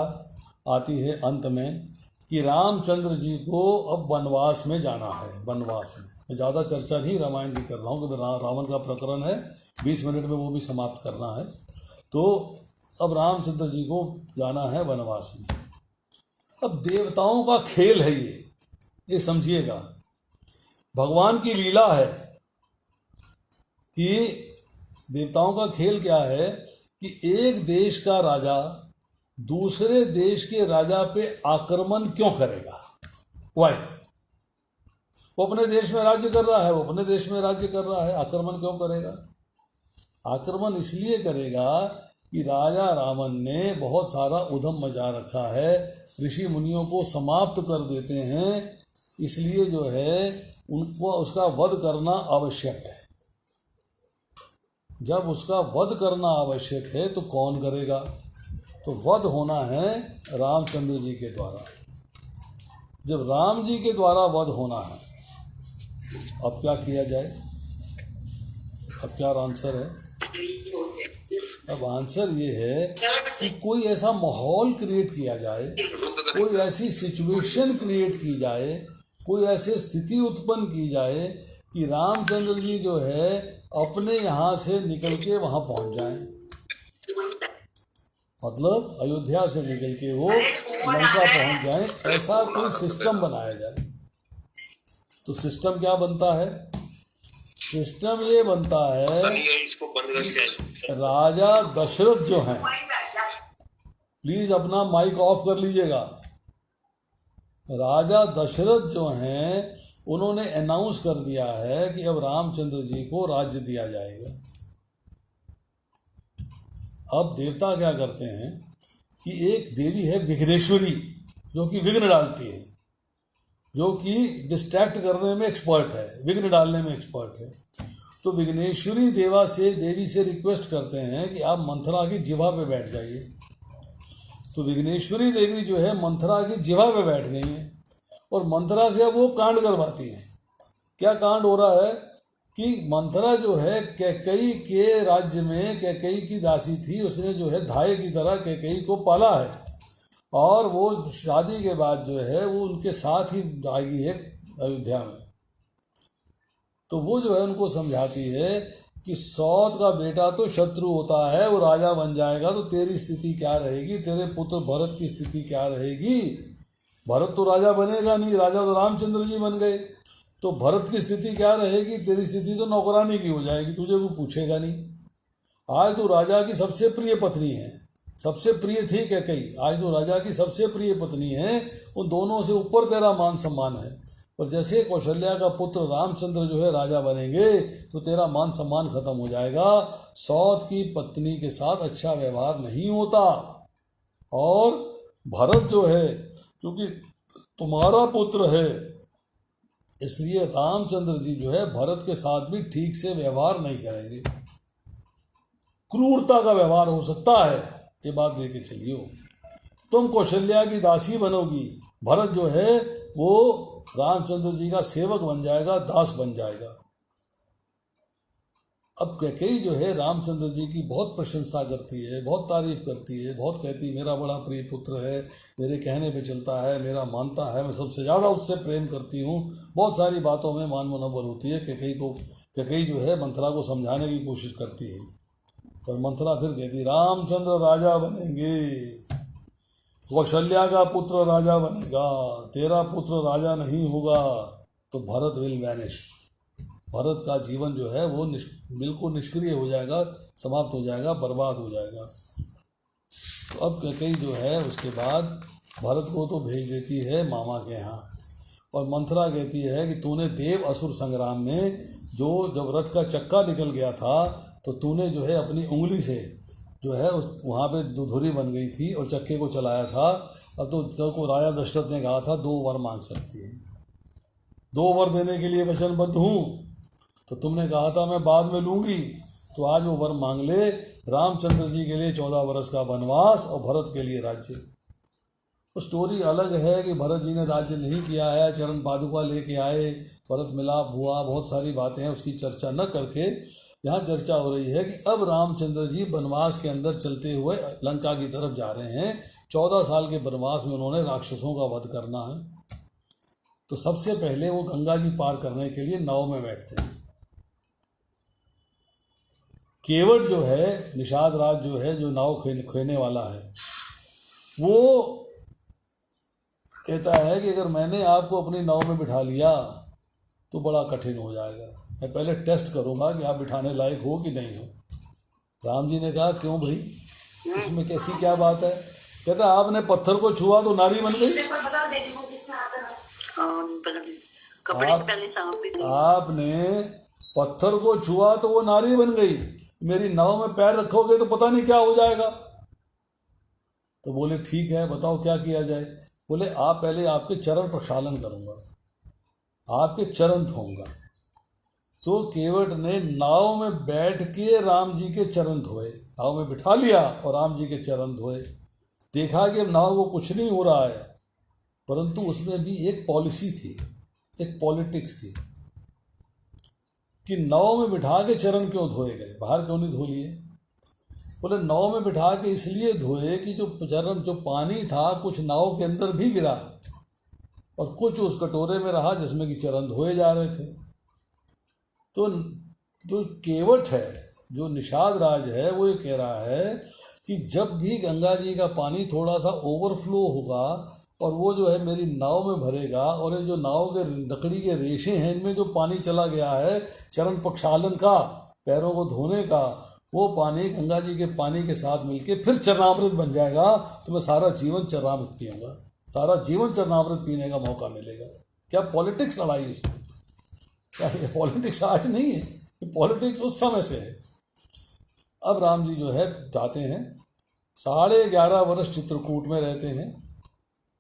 आती है अंत में कि रामचंद्र जी को अब वनवास में जाना है। वनवास में मैं ज़्यादा चर्चा नहीं रामायण की कर रहा हूँ, क्योंकि रावण का प्रकरण है, 20 मिनट में वो भी समाप्त करना है। तो अब रामचंद्र जी को जाना है वनवास में। अब देवताओं का खेल है ये समझिएगा। भगवान की लीला है कि देवताओं का खेल क्या है कि एक देश का राजा दूसरे देश के राजा पे आक्रमण क्यों करेगा? वाई? वो अपने देश में राज्य कर रहा है, वो अपने देश में राज्य कर रहा है, आक्रमण क्यों करेगा? आक्रमण इसलिए करेगा कि राजा रावण ने बहुत सारा उधम मचा रखा है, ऋषि मुनियों को समाप्त कर देते हैं, इसलिए जो है उनको उसका वध करना आवश्यक है। जब उसका वध करना आवश्यक है तो कौन करेगा? तो वध होना है रामचंद्र जी के द्वारा। जब राम जी के द्वारा वध होना है, अब क्या किया जाए? अब क्या आंसर है? अब आंसर ये है कि कोई ऐसा माहौल क्रिएट किया जाए, कोई ऐसी सिचुएशन क्रिएट की जाए, कोई ऐसी स्थिति उत्पन्न की जाए कि रामचंद्र जी जो है अपने यहाँ से निकल के वहाँ पहुँच जाएं, मतलब अयोध्या से निकल के वो लंका पहुँच जाएं, ऐसा कोई सिस्टम बनाया जाए। तो सिस्टम क्या बनता है? सिस्टम ये बनता है, राजा दशरथ जो हैं, प्लीज अपना माइक ऑफ कर लीजिएगा। राजा दशरथ जो हैं उन्होंने अनाउंस कर दिया है कि अब रामचंद्र जी को राज्य दिया जाएगा। अब देवता क्या करते हैं कि एक देवी है विघ्नेश्वरी, जो कि विघ्न डालती है, जो कि डिस्ट्रैक्ट करने में एक्सपर्ट है, विघ्न डालने में एक्सपर्ट है। तो विघ्नेश्वरी देवी से रिक्वेस्ट करते हैं कि आप मंथरा की जिह्वा पे बैठ जाइए। तो विघ्नेश्वरी देवी जो है मंथरा की जिह्वा पे बैठ गई हैं और मंथरा से अब वो कांड करवाती हैं। क्या कांड हो रहा है कि मंथरा जो है कैकेयी के राज्य में कैकेयी की दासी थी, उसने जो है धाये की तरह कैकेयी को पाला है और वो शादी के बाद जो है वो उनके साथ ही आएगी है अयोध्या में। तो वो जो है उनको समझाती है कि सौत का बेटा तो शत्रु होता है, वो राजा बन जाएगा तो तेरी स्थिति क्या रहेगी, तेरे पुत्र भरत की स्थिति क्या रहेगी। भरत तो राजा बनेगा नहीं, राजा तो रामचंद्र जी बन गए, तो भरत की स्थिति क्या रहेगी, तेरी स्थिति तो नौकरानी की हो जाएगी, तुझे कोई पूछेगा नहीं। आज तो राजा की सबसे प्रिय पत्नी है, सबसे प्रिय थी कैकेयी, आज तो राजा की सबसे प्रिय पत्नी है, उन दोनों से ऊपर तेरा मान सम्मान है। पर जैसे कौशल्या का पुत्र रामचंद्र जो है राजा बनेंगे तो तेरा मान सम्मान खत्म हो जाएगा। सौत की पत्नी के साथ अच्छा व्यवहार नहीं होता। और भरत जो है क्योंकि तुम्हारा पुत्र है, इसलिए रामचंद्र जी जो है भरत के साथ भी ठीक से व्यवहार नहीं करेंगे, क्रूरता का व्यवहार हो सकता है। ये बात दे के चलियो, तुम कौशल्या की दासी बनोगी, भरत जो है वो रामचंद्र जी का सेवक बन जाएगा, दास बन जाएगा। अब कैकेयी जो है रामचंद्र जी की बहुत प्रशंसा करती है, बहुत तारीफ करती है, बहुत कहती है मेरा बड़ा प्रिय पुत्र है, मेरे कहने पे चलता है, मेरा मानता है, मैं सबसे ज़्यादा उससे प्रेम करती हूँ। बहुत सारी बातों में मान मुनव्वर होती है। कैकेयी जो है मंथरा को समझाने की कोशिश करती है, पर मंथरा फिर कहती रामचंद्र राजा बनेंगे, कौशल्या का पुत्र राजा बनेगा, तेरा पुत्र राजा नहीं होगा तो भरत विल वैनिश, भरत का जीवन जो है वो बिल्कुल निष्क्रिय हो जाएगा, समाप्त हो जाएगा, बर्बाद हो जाएगा। तो अब कैकेयी जो है उसके बाद भरत को तो भेज देती है मामा के यहाँ, और मंथरा कहती है कि तूने देव असुर संग्राम में जब रथ का चक्का निकल गया था तो तूने जो है अपनी उंगली से जो है उस वहाँ पे धुरी बन गई थी और चक्के को चलाया था। अब तो को राजा दशरथ ने कहा था 2 वर मांग सकती है, 2 वर देने के लिए वचनबद्ध हूँ, तो तुमने कहा था मैं बाद में लूँगी, तो आज वो वर मांग ले, रामचंद्र जी के लिए 14 वर्ष का वनवास और भरत के लिए राज्य। तो स्टोरी अलग है कि भरत जी ने राज्य नहीं किया है, चरण पादुका लेके आए, भरत मिलाप हुआ, बहुत सारी बातें हैं, उसकी चर्चा न करके यहाँ चर्चा हो रही है कि अब रामचंद्र जी वनवास के अंदर चलते हुए लंका की तरफ जा रहे हैं। 14 साल के वनवास में उन्होंने राक्षसों का वध करना है। तो सबसे पहले वो गंगा जी पार करने के लिए नाव में बैठते हैं। केवट जो है, निषाद राज जो है, जो नाव खेने वाला है, वो कहता है कि अगर मैंने आपको अपनी नाव में बिठा लिया तो बड़ा कठिन हो जाएगा, मैं पहले टेस्ट करूंगा कि आप बिठाने लायक हो कि नहीं हो। राम जी ने कहा क्यों भाई, इसमें कैसी क्या बात है। कहता आपने पत्थर को छुआ तो नारी बन गई, आपने पत्थर को छुआ तो वो नारी बन गई, मेरी नाव में पैर रखोगे तो पता नहीं क्या हो जाएगा। तो बोले ठीक है बताओ क्या किया जाए। बोले आप पहले आपके चरण प्रक्षालन करूंगा, आपके चरण धोऊंगा। तो केवट ने नाव में बैठ के राम जी के चरण धोए, नाव में बिठा लिया और राम जी के चरण धोए। देखा कि अब नाव को कुछ नहीं हो रहा है, परंतु उसमें भी एक पॉलिसी थी, एक पॉलिटिक्स थी कि नाव में बिठा के चरण क्यों धोए गए, बाहर क्यों नहीं धो लिए। बोले नाव में बिठा के इसलिए धोए कि जो पानी था कुछ नाव के अंदर भी गिरा और कुछ उस कटोरे में रहा जिसमें कि चरण धोए जा रहे थे। तो जो केवट है, जो निषाद राज है, वो ये कह रहा है कि जब भी गंगा जी का पानी थोड़ा सा ओवरफ्लो होगा और वो जो है मेरी नाव में भरेगा, और ये जो नाव के लकड़ी के रेशे हैं इनमें जो पानी चला गया है चरण प्रक्षालन का, पैरों को धोने का, वो पानी गंगा जी के पानी के साथ मिलके फिर चरणामृत बन जाएगा, तो मैं सारा जीवन चरणामृत पीऊँगा, सारा जीवन चरणामृत पीने का मौका मिलेगा। क्या पॉलिटिक्स लड़ाई उसमें? क्या ये पॉलिटिक्स आज नहीं है, ये पॉलिटिक्स उस समय से है। अब राम जी जो है जाते हैं, 11.5 वर्ष चित्रकूट में रहते हैं।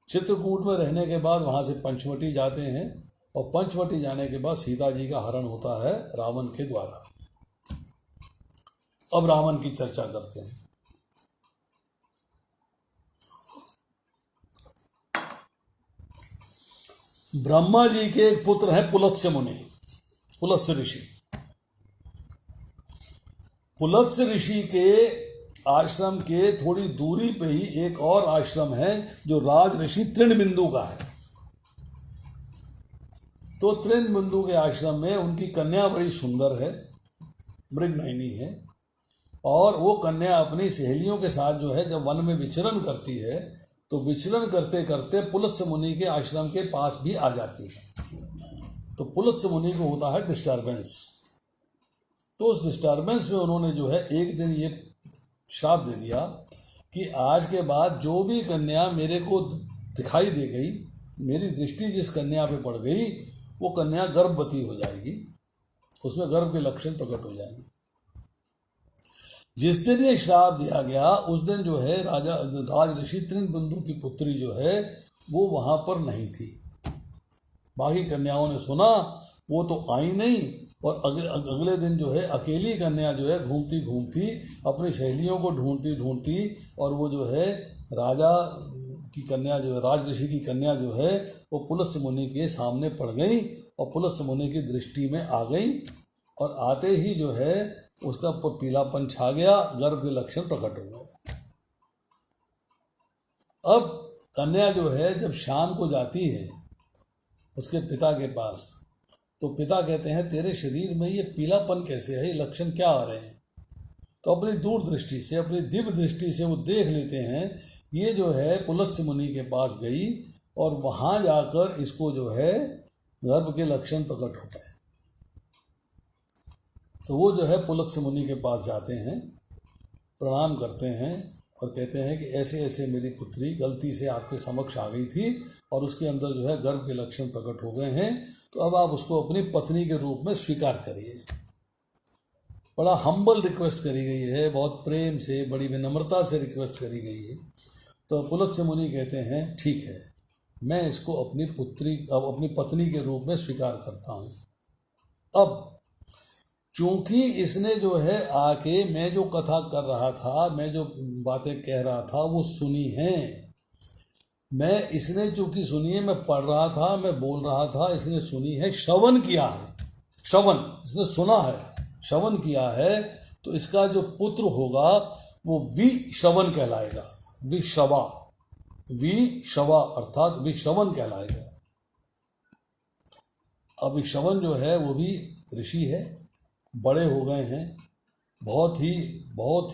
चित्रकूट में रहने के बाद वहाँ से पंचवटी जाते हैं, और पंचवटी जाने के बाद सीता जी का हरण होता है रावण के द्वारा। अब रावण की चर्चा करते हैं। ब्रह्मा जी के एक पुत्र हैं पुलत्स्य मुनि, पुलत्स्य ऋषि। पुलत्स्य ऋषि के आश्रम के थोड़ी दूरी पे ही एक और आश्रम है जो राज ऋषि तृणबिंदु का है। तो तृणबिंदु के आश्रम में उनकी कन्या बड़ी सुंदर है, मृगनयनी है, और वो कन्या अपनी सहेलियों के साथ जो है जब वन में विचरण करती है तो विचरण करते करते पुलत्स्य मुनि के आश्रम के पास भी आ जाती है। तो पुलत्स्य मुनि को होता है डिस्टर्बेंस। तो उस डिस्टर्बेंस में उन्होंने जो है एक दिन ये श्राप दे दिया कि आज के बाद जो भी कन्या मेरे को दिखाई दे गई, मेरी दृष्टि जिस कन्या पे पड़ गई, वो कन्या गर्भवती हो जाएगी, उसमें गर्भ के लक्षण प्रकट हो जाएंगे। जिस दिन ये श्राप दिया गया उस दिन जो है राज ऋषि तृणबिंदु की पुत्री जो है वो वहाँ पर नहीं थी। बाकी कन्याओं ने सुना, वो तो आई नहीं, और अगले दिन जो है अकेली कन्या जो है घूमती घूमती अपनी सहेलियों को ढूंढती ढूंढती, और वो जो है राजा की कन्या जो है, राज ऋषि की कन्या जो है वो पुलत्स्य मुनि के सामने पड़ गई और पुलत्स्य मुनि की दृष्टि में आ गई, और आते ही जो है उसका पीलापन छा गया, गर्भ के लक्षण प्रकट हो गए। अब कन्या जो है जब शाम को जाती है उसके पिता के पास, तो पिता कहते हैं तेरे शरीर में ये पीलापन कैसे है, ये लक्षण क्या आ रहे हैं? तो अपनी दूरदृष्टि से, अपनी दिव्य दृष्टि से वो देख लेते हैं, ये जो है पुलत्स्य मुनि के पास गई और वहाँ जाकर इसको जो है गर्भ के लक्षण प्रकट हो गए। तो वो जो है पुलत्स्य मुनि के पास जाते हैं, प्रणाम करते हैं और कहते हैं कि ऐसे ऐसे मेरी पुत्री गलती से आपके समक्ष आ गई थी और उसके अंदर जो है गर्भ के लक्षण प्रकट हो गए हैं, तो अब आप उसको अपनी पत्नी के रूप में स्वीकार करिए। बड़ा हम्बल रिक्वेस्ट करी गई है, बहुत प्रेम से, बड़ी विनम्रता से रिक्वेस्ट करी गई है। तो पुलत्स्य मुनि कहते हैं ठीक है, मैं इसको अपनी पत्नी के रूप में स्वीकार करता हूँ। अब चूंकि इसने जो है आके मैं जो कथा कर रहा था, मैं जो बातें कह रहा था वो सुनी हैं, इसने चूंकि सुनी है, मैं पढ़ रहा था, मैं बोल रहा था, इसने सुनी है, श्रवण किया है, श्रवण इसने सुना है, श्रवण किया है, तो इसका जो पुत्र होगा वो विश्रवण कहलाएगा। विश्रवा अर्थात विश्रवण कहलाएगा। अब विश्रवण जो है वो भी ऋषि है, बड़े हो गए हैं, बहुत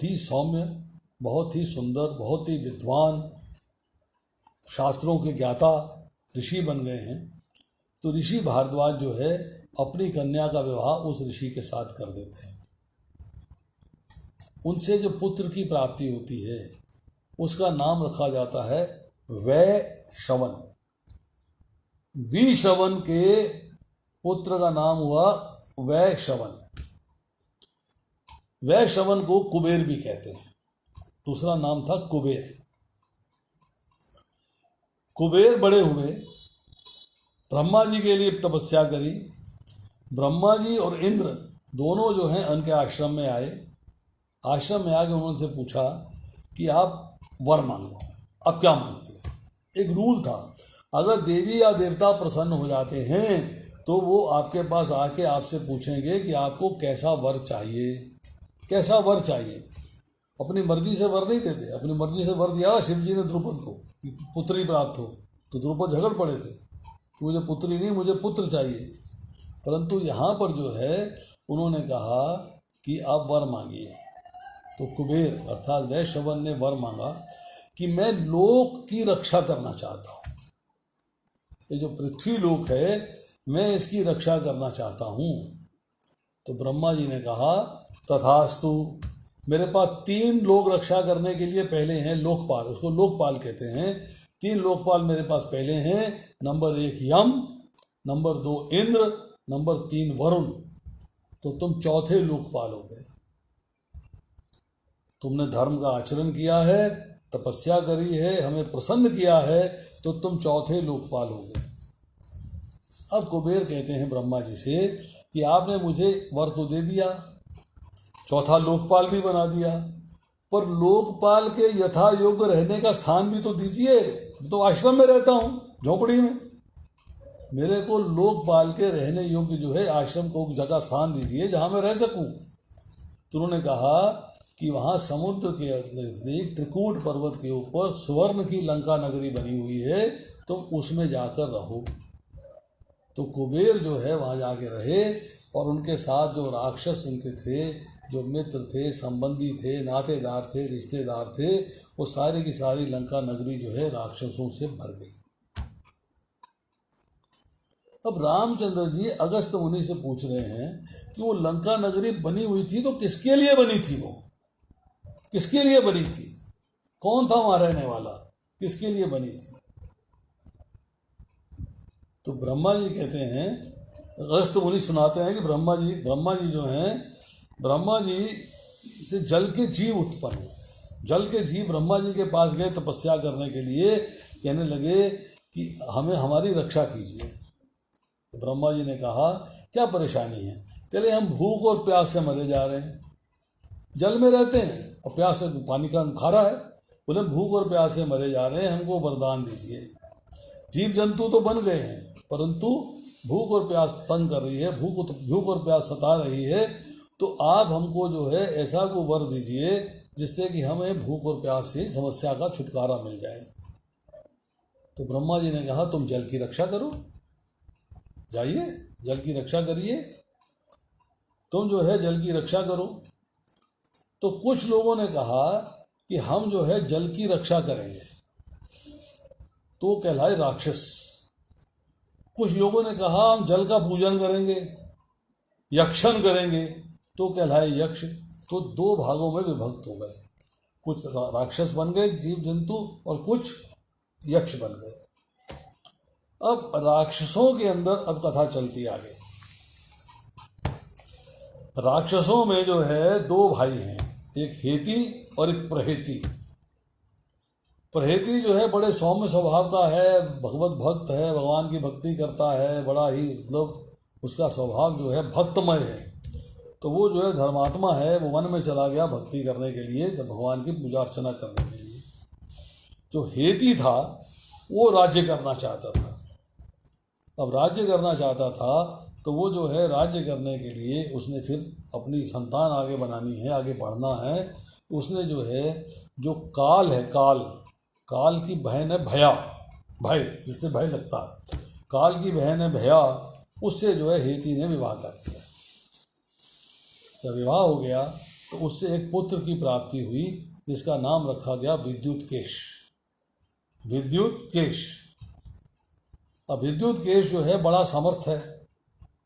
ही सौम्य, बहुत ही सुंदर, बहुत ही विद्वान, शास्त्रों के ज्ञाता ऋषि बन गए हैं। तो ऋषि भारद्वाज जो है अपनी कन्या का विवाह उस ऋषि के साथ कर देते हैं। उनसे जो पुत्र की प्राप्ति होती है उसका नाम रखा जाता है वैश्रवण। विश्रवण के पुत्र का नाम हुआ वैश्रवण। वैश्रवण को कुबेर भी कहते हैं, दूसरा नाम था कुबेर। कुबेर बड़े हुए, ब्रह्मा जी के लिए तपस्या करी। ब्रह्मा जी और इंद्र दोनों जो हैं उनके आश्रम में आए। आश्रम में आके उन्होंने पूछा कि आप वर मांगो, अब क्या मांगते हैं? एक रूल था, अगर देवी या देवता प्रसन्न हो जाते हैं तो वो आपके पास आके आपसे पूछेंगे कि आपको कैसा वर चाहिए, कैसा वर चाहिए। अपनी मर्जी से वर नहीं देते। अपनी मर्जी से वर दिया शिव जी ने द्रुपद को कि पुत्री प्राप्त हो, तो द्रुपद झगड़ पड़े थे कि मुझे पुत्री नहीं, मुझे पुत्र चाहिए। परंतु यहाँ पर जो है उन्होंने कहा कि आप वर मांगिए। तो कुबेर अर्थात वैश्रवन ने वर मांगा कि मैं लोक की रक्षा करना चाहता हूँ, ये जो पृथ्वी लोक है मैं इसकी रक्षा करना चाहता हूँ। तो ब्रह्मा जी ने कहा तथास्तु, मेरे पास 3 लोक रक्षा करने के लिए पहले हैं लोकपाल, उसको लोकपाल कहते हैं। 3 लोकपाल मेरे पास पहले हैं, नंबर 1 यम, नंबर 2 इंद्र, नंबर 3 वरुण। तो तुम चौथे लोकपाल हो गए। तुमने धर्म का आचरण किया है, तपस्या करी है, हमें प्रसन्न किया है, तो तुम चौथे लोकपाल हो गए। अब कुबेर कहते हैं ब्रह्मा जी से कि आपने मुझे वर तो दे दिया, चौथा लोकपाल भी बना दिया, पर लोकपाल के यथा योग्य रहने का स्थान भी तो दीजिए। तो आश्रम में रहता हूँ, झोपड़ी में, मेरे को लोकपाल के रहने योग्य जो है आश्रम को जगह स्थान दीजिए जहाँ मैं रह सकूँ। तो उन्होंने कहा कि वहाँ समुद्र के नज़दीक त्रिकूट पर्वत के ऊपर स्वर्ण की लंका नगरी बनी हुई है, तुम उसमें जाकर रहो। तो कुबेर जो है वहाँ जाके रहे, और उनके साथ जो राक्षस उनके थे, जो मित्र थे, संबंधी थे, नातेदार थे, रिश्तेदार थे, वो सारी की सारी लंका नगरी जो है राक्षसों से भर गई। अब रामचंद्र जी अगस्त मुनि से पूछ रहे हैं कि वो लंका नगरी बनी हुई थी तो किसके लिए बनी थी, वो किसके लिए बनी थी, कौन था वहां रहने वाला, किसके लिए बनी थी। तो ब्रह्मा जी कहते हैं, अगस्त मुनि सुनाते हैं कि ब्रह्मा जी जो हैं, ब्रह्मा जी से जल के जीव उत्पन्न हुए। जल के जीव ब्रह्मा जी के पास गए तपस्या करने के लिए, कहने लगे कि हमें हमारी रक्षा कीजिए। तो ब्रह्मा जी ने कहा क्या परेशानी है। कहले हम भूख और प्यास से मरे जा रहे हैं, जल में रहते हैं और प्यास से पानी का खारा है। बोले भूख और प्यास से मरे जा रहे हैं, हमको वरदान दीजिए। जीव जंतु तो बन गए हैं, परंतु भूख और प्यास तंग कर रही है, भूख और प्यास सता रही है, तो आप हमको जो है ऐसा को वर दीजिए जिससे कि हमें भूख और प्यास से समस्या का छुटकारा मिल जाए। तो ब्रह्मा जी ने कहा तुम जल की रक्षा करो, जाइए जल की रक्षा करिए, तुम जो है जल की रक्षा करो। तो कुछ लोगों ने कहा कि हम जो है जल की रक्षा करेंगे, तो कहलाए राक्षस। कुछ लोगों ने कहा हम जल का पूजन करेंगे, यक्षण करेंगे, तो कहलाए यक्ष। तो 2 भागों में विभक्त हो गए, कुछ राक्षस बन गए जीव जंतु और कुछ यक्ष बन गए। अब राक्षसों के अंदर अब कथा चलती आगे। राक्षसों में जो है 2 भाई हैं, एक हेती और एक प्रहेती। प्रहेती जो है बड़े सौम्य स्वभाव का है, भगवत भक्त है, भगवान की भक्ति करता है, बड़ा ही मतलब उसका स्वभाव जो है भक्तमय है। तो वो जो है धर्मात्मा है, वो वन में चला गया भक्ति करने के लिए, भगवान की पूजा अर्चना करने के लिए। जो हेती था वो राज्य करना चाहता था। अब राज्य करना चाहता था तो वो जो है राज्य करने के लिए उसने फिर अपनी संतान आगे बनानी है, आगे बढ़ना है। उसने जो है जो काल है, काल की बहन है भया, भय जिससे भय लगता है, काल की बहन है भया, उससे जो है हेती ने विवाह कर दिया। जब विवाह हो गया तो उससे एक पुत्र की प्राप्ति हुई जिसका नाम रखा गया विद्युतकेश। विद्युतकेश। अब विद्युतकेश जो है बड़ा समर्थ है,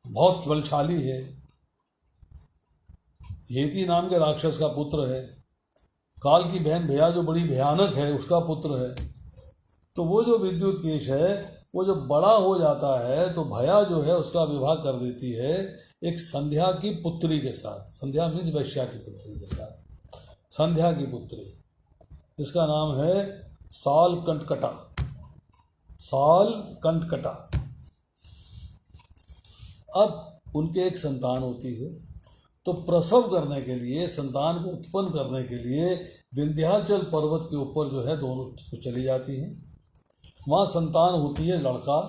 बहुत बलशाली है, हेती नाम के राक्षस का पुत्र है। काल की बहन भया जो बड़ी भयानक है उसका पुत्र है। तो वो जो विद्युतकेश है वो जब बड़ा हो जाता है तो भया जो है उसका विवाह कर देती है एक संध्या की पुत्री के साथ। संध्या मीन्स वैश्या की पुत्री के साथ, संध्या की पुत्री, इसका नाम है सालकंठकटा। सालकंठकटा। अब उनके एक संतान होती है, तो प्रसव करने के लिए, संतान को उत्पन्न करने के लिए विंध्याचल पर्वत के ऊपर जो है दोनों चली जाती हैं। वहाँ संतान होती है लड़का,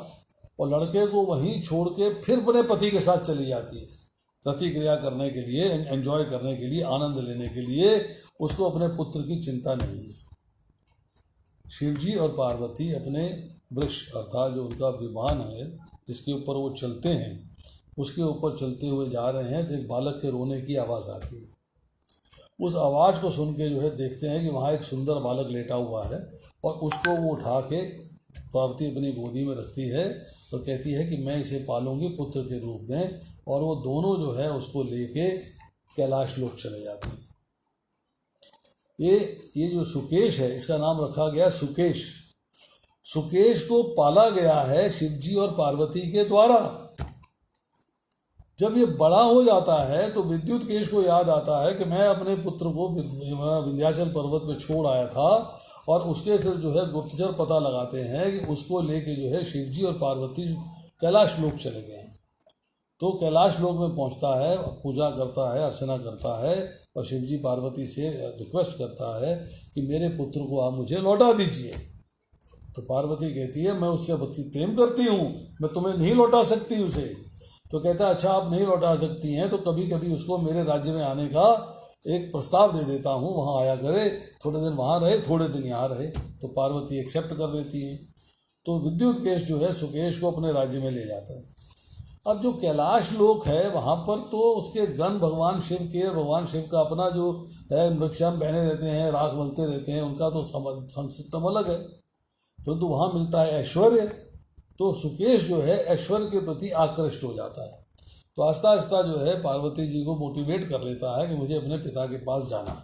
और लड़के को वहीं छोड़ के फिर अपने पति के साथ चली जाती है प्रतिक्रिया करने के लिए, एंजॉय करने के लिए, आनंद लेने के लिए। उसको अपने पुत्र की चिंता नहीं है। शिवजी और पार्वती अपने वृक्ष अर्थात जो उनका विमान है जिसके ऊपर वो चलते हैं, उसके ऊपर चलते हुए जा रहे हैं तो एक बालक के रोने की आवाज़ आती है। उस आवाज़ को सुन के जो है देखते हैं कि वहाँ एक सुंदर बालक लेटा हुआ है और उसको वो उठा के पार्वती अपनी गोदी में रखती है और कहती है कि मैं इसे पालूंगी पुत्र के रूप में, और वो दोनों जो है उसको लेके कैलाश लोक चले जाते हैं। ये जो सुकेश है इसका नाम रखा गया सुकेश। सुकेश को पाला गया है शिवजी और पार्वती के द्वारा। जब ये बड़ा हो जाता है तो विद्युत केश को याद आता है कि मैं अपने पुत्र को विंध्याचल पर्वत में छोड़ आया था, और उसके फिर जो है गुप्तचर पता लगाते हैं कि उसको लेके जो है शिवजी और पार्वती कैलाश लोक चले गए। तो कैलाश लोक में पहुंचता है, पूजा करता है, अर्चना करता है और शिवजी पार्वती से रिक्वेस्ट करता है कि मेरे पुत्र को आप मुझे लौटा दीजिए। तो पार्वती कहती है मैं उससे प्रेम करती हूँ, मैं तुम्हें नहीं लौटा सकती उसे। तो कहता है अच्छा आप नहीं लौटा सकती हैं तो कभी कभी उसको मेरे राज्य में आने का एक प्रस्ताव दे देता हूँ, वहाँ आया करे, थोड़े दिन वहाँ रहे, थोड़े दिन यहाँ रहे। तो पार्वती एक्सेप्ट कर लेती है। तो विद्युत केश जो है सुकेश को अपने राज्य में ले जाता है। अब जो कैलाश लोक है वहाँ पर तो उसके गण भगवान शिव के, भगवान शिव का अपना जो है वृक्षाम बहने रहते हैं, राख मलते रहते हैं, उनका तो सिस्टम अलग है, परंतु वहाँ मिलता है ऐश्वर्य। तो सुकेश जो है ऐश्वर्य के प्रति आकृष्ट हो जाता है। तो आस्ता आस्ता जो है पार्वती जी को मोटिवेट कर लेता है कि मुझे अपने पिता के पास जाना है,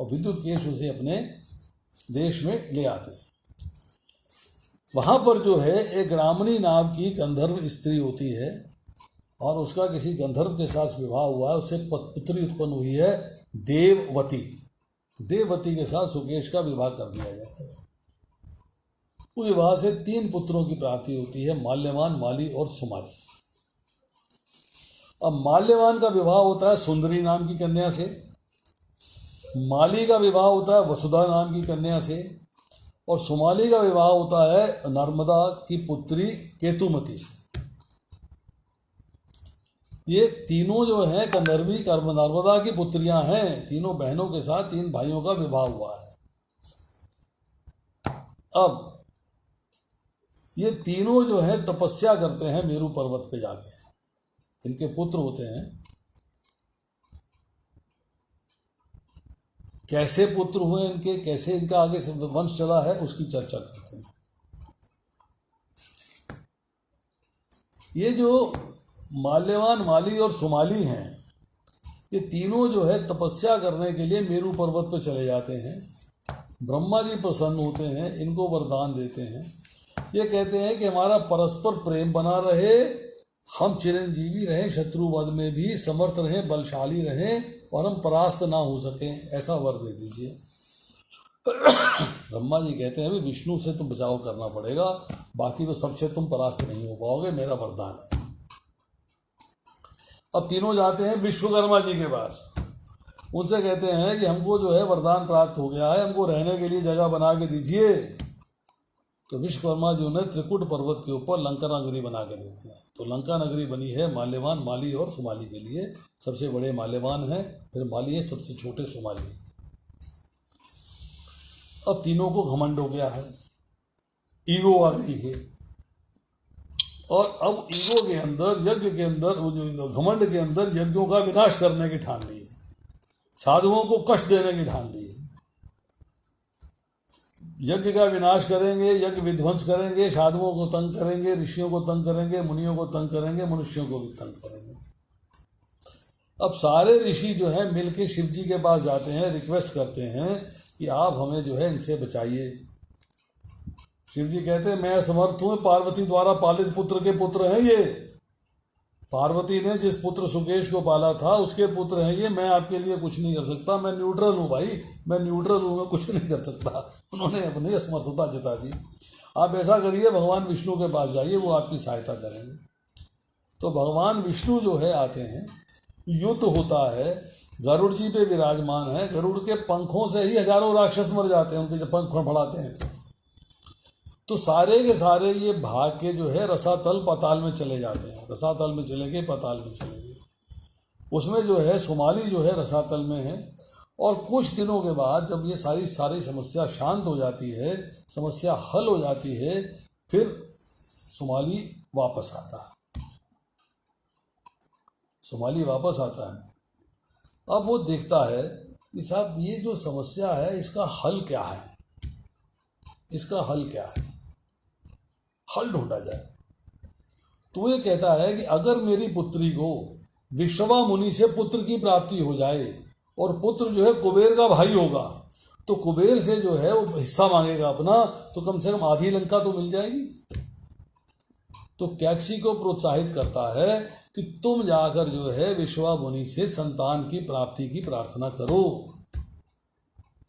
और विद्युत केश उसे अपने देश में ले आते हैं। वहाँ पर जो है एक ग्रामणी नाम की गंधर्व स्त्री होती है, और उसका किसी गंधर्व के साथ विवाह हुआ है, उससे पुत्री उत्पन्न हुई है देववती। देववती के साथ सुकेश का विवाह कर दिया जाता है। उस विवाह से 3 पुत्रों की प्राप्ति होती है, माल्यवान, माली और सुमाली। अब माल्यवान का विवाह होता है सुंदरी नाम की कन्या से, माली का विवाह होता है वसुधा नाम की कन्या से, और सुमाली का विवाह होता है नर्मदा की पुत्री केतुमती से। ये तीनों जो हैं कंधर्वी नर्मदा की पुत्रियां हैं। तीनों बहनों के साथ 3 भाइयों का विवाह हुआ है। अब ये तीनों जो हैं तपस्या करते हैं मेरू पर्वत पे जाके। इनके पुत्र होते हैं। कैसे पुत्र हुए इनके, कैसे इनका आगे से वंश चला है, उसकी चर्चा करते हैं। ये जो माल्यवान, माली और सुमाली हैं, ये तीनों जो है तपस्या करने के लिए मेरू पर्वत पर चले जाते हैं। ब्रह्मा जी प्रसन्न होते हैं, इनको वरदान देते हैं। ये कहते हैं कि हमारा परस्पर प्रेम बना रहे, हम चिरंजीवी रहें, शत्रुवध में भी समर्थ रहें, बलशाली रहें, और हम परास्त ना हो सकें, ऐसा वर दे दीजिए। ब्रह्मा जी कहते हैं अभी विष्णु से तुम बचाव करना पड़ेगा, बाकी तो सबसे तुम परास्त नहीं हो पाओगे, मेरा वरदान है। अब तीनों जाते हैं विश्वकर्मा जी के पास। उनसे कहते हैं कि हमको जो है वरदान प्राप्त हो गया है, हमको रहने के लिए जगह बना के दीजिए। तो विश्वकर्मा जी उन्हें त्रिकुट पर्वत के ऊपर लंका नगरी बना के देते हैं। तो लंका नगरी बनी है माल्यवान, माली और सुमाली के लिए। सबसे बड़े माल्यवान हैं, फिर माली है, सबसे छोटे सुमाली। अब तीनों को घमंड हो गया है, ईगो आ गई है, और अब ईगो के अंदर, यज्ञ के अंदर, वो जो घमंड के अंदर यज्ञों का विनाश करने की ठान ली है, साधुओं को कष्ट देने की ठान ली है। यज्ञ का विनाश करेंगे, यज्ञ विध्वंस करेंगे, साधुओं को तंग करेंगे, ऋषियों को तंग करेंगे, मुनियों को तंग करेंगे, मनुष्यों को भी तंग करेंगे। अब सारे ऋषि जो हैं मिलके शिव जी के पास जाते हैं, रिक्वेस्ट करते हैं कि आप हमें जो है इनसे बचाइए। शिव जी कहते हैं मैं असमर्थ हूँ, पार्वती द्वारा पालित पुत्र के पुत्र हैं ये। पार्वती ने जिस पुत्र सुकेश को पाला था उसके पुत्र हैं ये, मैं आपके लिए कुछ नहीं कर सकता, मैं न्यूट्रल हूँ भाई, मैं न्यूट्रल हूँ, मैं कुछ नहीं कर सकता। उन्होंने अपनी असमर्थता जता दी। आप ऐसा करिए, भगवान विष्णु के पास जाइए, वो आपकी सहायता करेंगे। तो भगवान विष्णु जो है आते हैं, युद्ध होता है, गरुड़ जी पे विराजमान है, गरुड़ के पंखों से ही हजारों राक्षस मर जाते हैं, उनके जब पंख फड़फड़ाते हैं तो सारे के सारे ये भाग के जो है रसातल पाताल में चले जाते हैं। रसातल में चले गए, पाताल में चले गए। उसमें जो है सुमाली जो है रसातल में है, और कुछ दिनों के बाद जब ये सारी समस्या शांत हो जाती है, समस्या हल हो जाती है, फिर सुमाली वापस आता है। सुमाली वापस आता है। अब वो देखता है कि साहब ये जो समस्या है इसका हल क्या है, इसका हल क्या है, हल ढूंढा जाए। तो ये कहता है कि अगर मेरी पुत्री को विश्वा मुनि से पुत्र की प्राप्ति हो जाए और पुत्र जो है कुबेर का भाई होगा, तो कुबेर से जो है वो हिस्सा मांगेगा अपना, तो कम से कम आधी लंका तो मिल जाएगी। तो कैक्सी को प्रोत्साहित करता है कि तुम जाकर जो है विश्वा मुनि से संतान की प्राप्ति की प्रार्थना करो।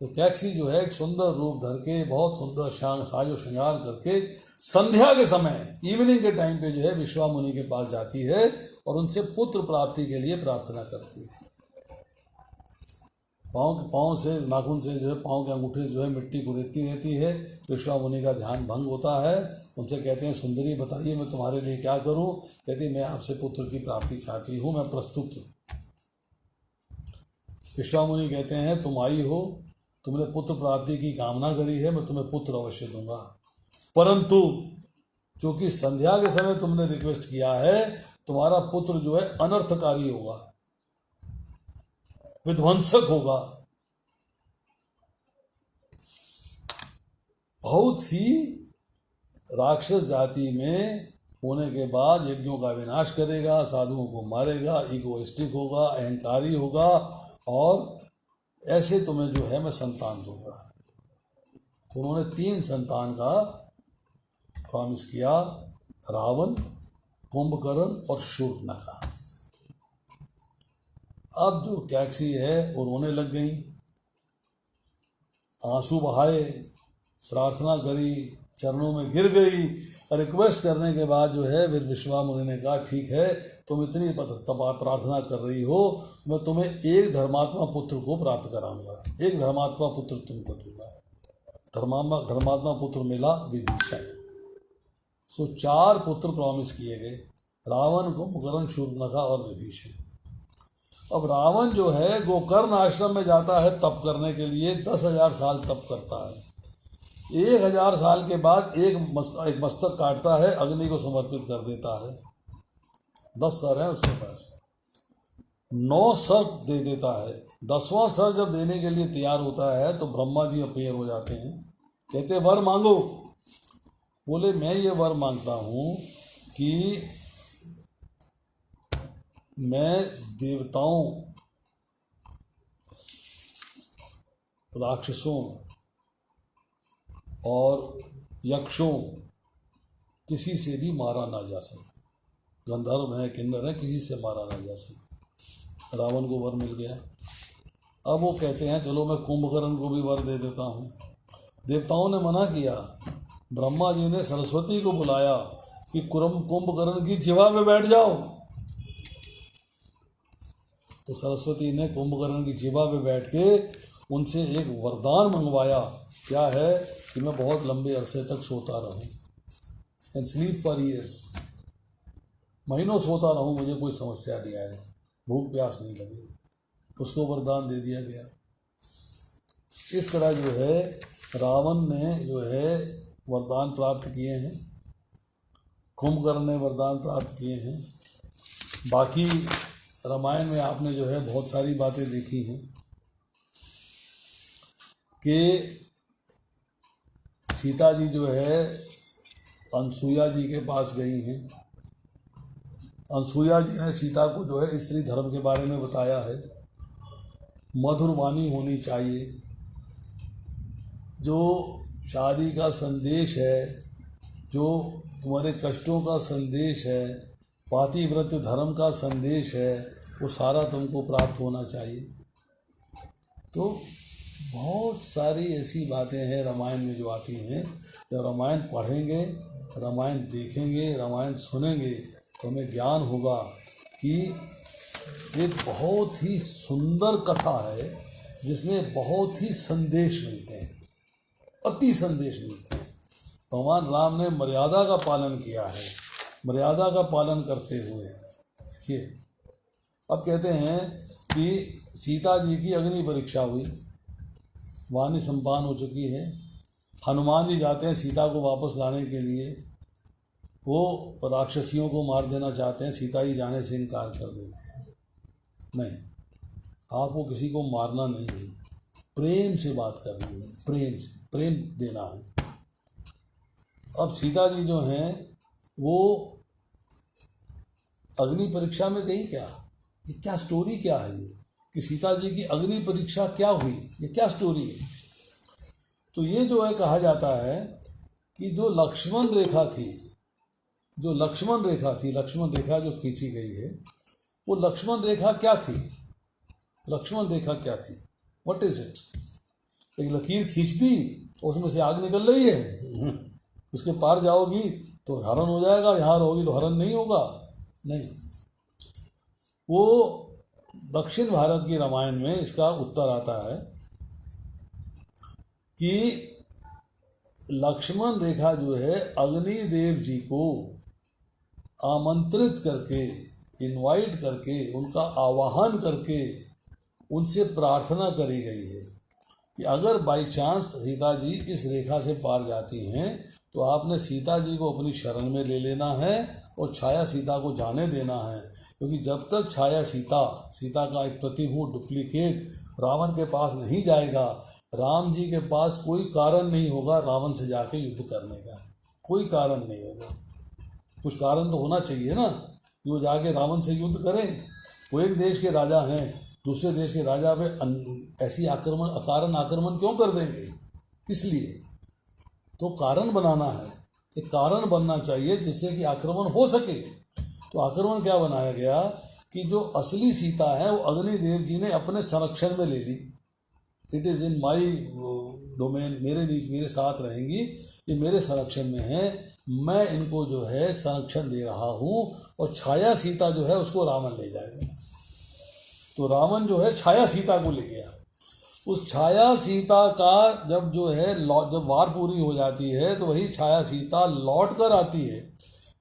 तो कैक्सी जो है एक सुंदर रूप धर के, बहुत सुंदर साजो श्रृंगार करके संध्या के समय, इवनिंग के टाइम पे जो है विश्वा मुनि के पास जाती है और उनसे पुत्र प्राप्ति के लिए प्रार्थना करती है। पाँव से, नाखून से जो है पाँव के अंगूठे जो है मिट्टी कुरेदती रहती है। विश्वा मुनि का ध्यान भंग होता है। उनसे कहते हैं सुंदरी बताइए मैं तुम्हारे लिए क्या करूं। कहती मैं आपसे पुत्र की प्राप्ति चाहती हूं, मैं प्रस्तुत हूं। विश्वा मुनि कहते हैं तुम आई हो, तुमने पुत्र प्राप्ति की कामना करी है, मैं तुम्हें पुत्र अवश्य दूंगा, परंतु क्योंकि संध्या के समय तुमने रिक्वेस्ट किया है, तुम्हारा पुत्र जो है अनर्थकारी होगा, विध्वंसक होगा, बहुत ही राक्षस जाति में होने के बाद यज्ञों का विनाश करेगा, साधुओं को मारेगा, इगोइस्टिक होगा, अहंकारी होगा, और ऐसे तुम्हें जो है मैं संतान दूंगा। तो उन्होंने 3 संतान का प्रॉमिस किया, रावण, कुंभकर्ण और शूर्पणखा। अब जो कैक्सी है वो रोने लग गई, आंसू बहाए, प्रार्थना करी, चरणों में गिर गई। रिक्वेस्ट करने के बाद जो है फिर विश्वा मुनि ने कहा ठीक है, तुम इतनी प्रार्थना कर रही हो, मैं तुम्हें एक धर्मात्मा पुत्र को प्राप्त कराऊंगा, एक धर्मात्मा पुत्र तुमको दूंगा। धर्मात्मा पुत्र मिला विभीषण। सो 4 पुत्र प्रॉमिस किए गए, रावण, कुंभकर्ण, शूर्पणखा और विभीषण। अब रावण जो है गोकर्ण आश्रम में जाता है तप करने के लिए, 10,000 साल तप करता है। 1000 साल के बाद एक मस्तक काटता है, अग्नि को समर्पित कर देता है। 10 सर है उसके पास, 9 सर दे देता है। 10वां सर जब देने के लिए तैयार होता है तो ब्रह्मा जी अपीयर हो जाते हैं, कहते वर मांगो। बोले मैं ये वर मांगता हूँ कि मैं देवताओं, राक्षसों और यक्षों किसी से भी मारा ना जा सके, गंधर्व है, किन्नर है, किसी से मारा ना जा सके। रावण को वर मिल गया। अब वो कहते हैं चलो मैं कुंभकर्ण को भी वर दे देता हूँ। देवताओं ने मना किया। ब्रह्मा जी ने सरस्वती को बुलाया कि कुंभकर्ण की जिह्वा में बैठ जाओ। तो सरस्वती ने कुंभकर्ण की जिह्वा पे बैठ के उनसे एक वरदान मंगवाया। क्या है कि मैं बहुत लंबे अरसे तक सोता रहूं, कैन स्लीप फॉर ईयर्स, महीनों सोता रहूं, मुझे कोई समस्या नहीं आए, भूख प्यास नहीं लगे। उसको वरदान दे दिया गया। इस तरह जो है रावण ने जो है वरदान प्राप्त किए हैं, कुंभकर्ण ने वरदान प्राप्त किए हैं। बाकी रामायण में आपने जो है बहुत सारी बातें देखी हैं कि सीता जी जो है अनसुईया जी के पास गई हैं। अनसुईया जी ने सीता को जो है स्त्री धर्म के बारे में बताया है, मधुर वाणी होनी चाहिए, जो शादी का संदेश है, जो तुम्हारे कष्टों का संदेश है, पातिव्रत्य धर्म का संदेश है, वो सारा तुमको प्राप्त होना चाहिए। तो बहुत सारी ऐसी बातें हैं रामायण में जो आती हैं। जब रामायण पढ़ेंगे, रामायण देखेंगे, रामायण सुनेंगे तो हमें ज्ञान होगा कि एक बहुत ही सुंदर कथा है जिसमें बहुत ही संदेश मिलते हैं, अति संदेश मिलते हैं। भगवान राम ने मर्यादा का पालन किया है, मर्यादा का पालन करते हुए। देखिए अब कहते हैं कि सीता जी की अग्नि परीक्षा हुई, वाणी संपन्न हो चुकी है। हनुमान जी जाते हैं सीता को वापस लाने के लिए, वो राक्षसियों को मार देना चाहते हैं, सीता जी जाने से इनकार कर देते हैं। नहीं, आपको किसी को मारना नहीं है, प्रेम से बात करनी है, प्रेम से, प्रेम देना है। अब सीता जी जो हैं वो अग्नि परीक्षा में गई क्या? ये क्या स्टोरी क्या है ये कि सीता जी की अग्नि परीक्षा क्या हुई, ये क्या स्टोरी है? तो ये जो है कहा जाता है कि जो लक्ष्मण रेखा थी, लक्ष्मण रेखा जो खींची गई है, वो लक्ष्मण रेखा क्या थी? लक्ष्मण रेखा क्या थी? What is it? एक लकीर खींच दी, उसमें से आग निकल रही है, उसके पार जाओगी तो हरण हो जाएगा, यहाँ रहोगी तो हरण नहीं होगा। नहीं, वो दक्षिण भारत की रामायण में इसका उत्तर आता है कि लक्ष्मण रेखा जो है अग्निदेव जी को आमंत्रित करके, इनवाइट करके, उनका आवाहन करके उनसे प्रार्थना करी गई है कि अगर बाई चांस सीता जी इस रेखा से पार जाती हैं तो आपने सीता जी को अपनी शरण में ले लेना है और छाया सीता को जाने देना है, क्योंकि जब तक छाया सीता का एक प्रतिभूत डुप्लीकेट रावण के पास नहीं जाएगा, राम जी के पास कोई कारण नहीं होगा रावण से जाके युद्ध करने का, कोई कारण नहीं होगा। कुछ कारण तो होना चाहिए ना कि वो जाके रावण से युद्ध करें। वो एक देश के राजा हैं, दूसरे देश के राजा पे ऐसी अकारण आक्रमण क्यों कर देंगे? किस लिए? तो कारण बनाना है, एक कारण बनना चाहिए जिससे कि आक्रमण हो सके। तो आक्रमण क्या बनाया गया कि जो असली सीता है वो अग्निदेव जी ने अपने संरक्षण में ले ली। It is in my domain, मेरे साथ रहेंगी, ये मेरे संरक्षण में है, मैं इनको जो है संरक्षण दे रहा हूँ। और छाया सीता जो है उसको रावण ले जाएगा। तो रावण जो है छाया सीता को ले गया। उस छाया सीता का जब वार पूरी हो जाती है तो वही छाया सीता लौट कर आती है।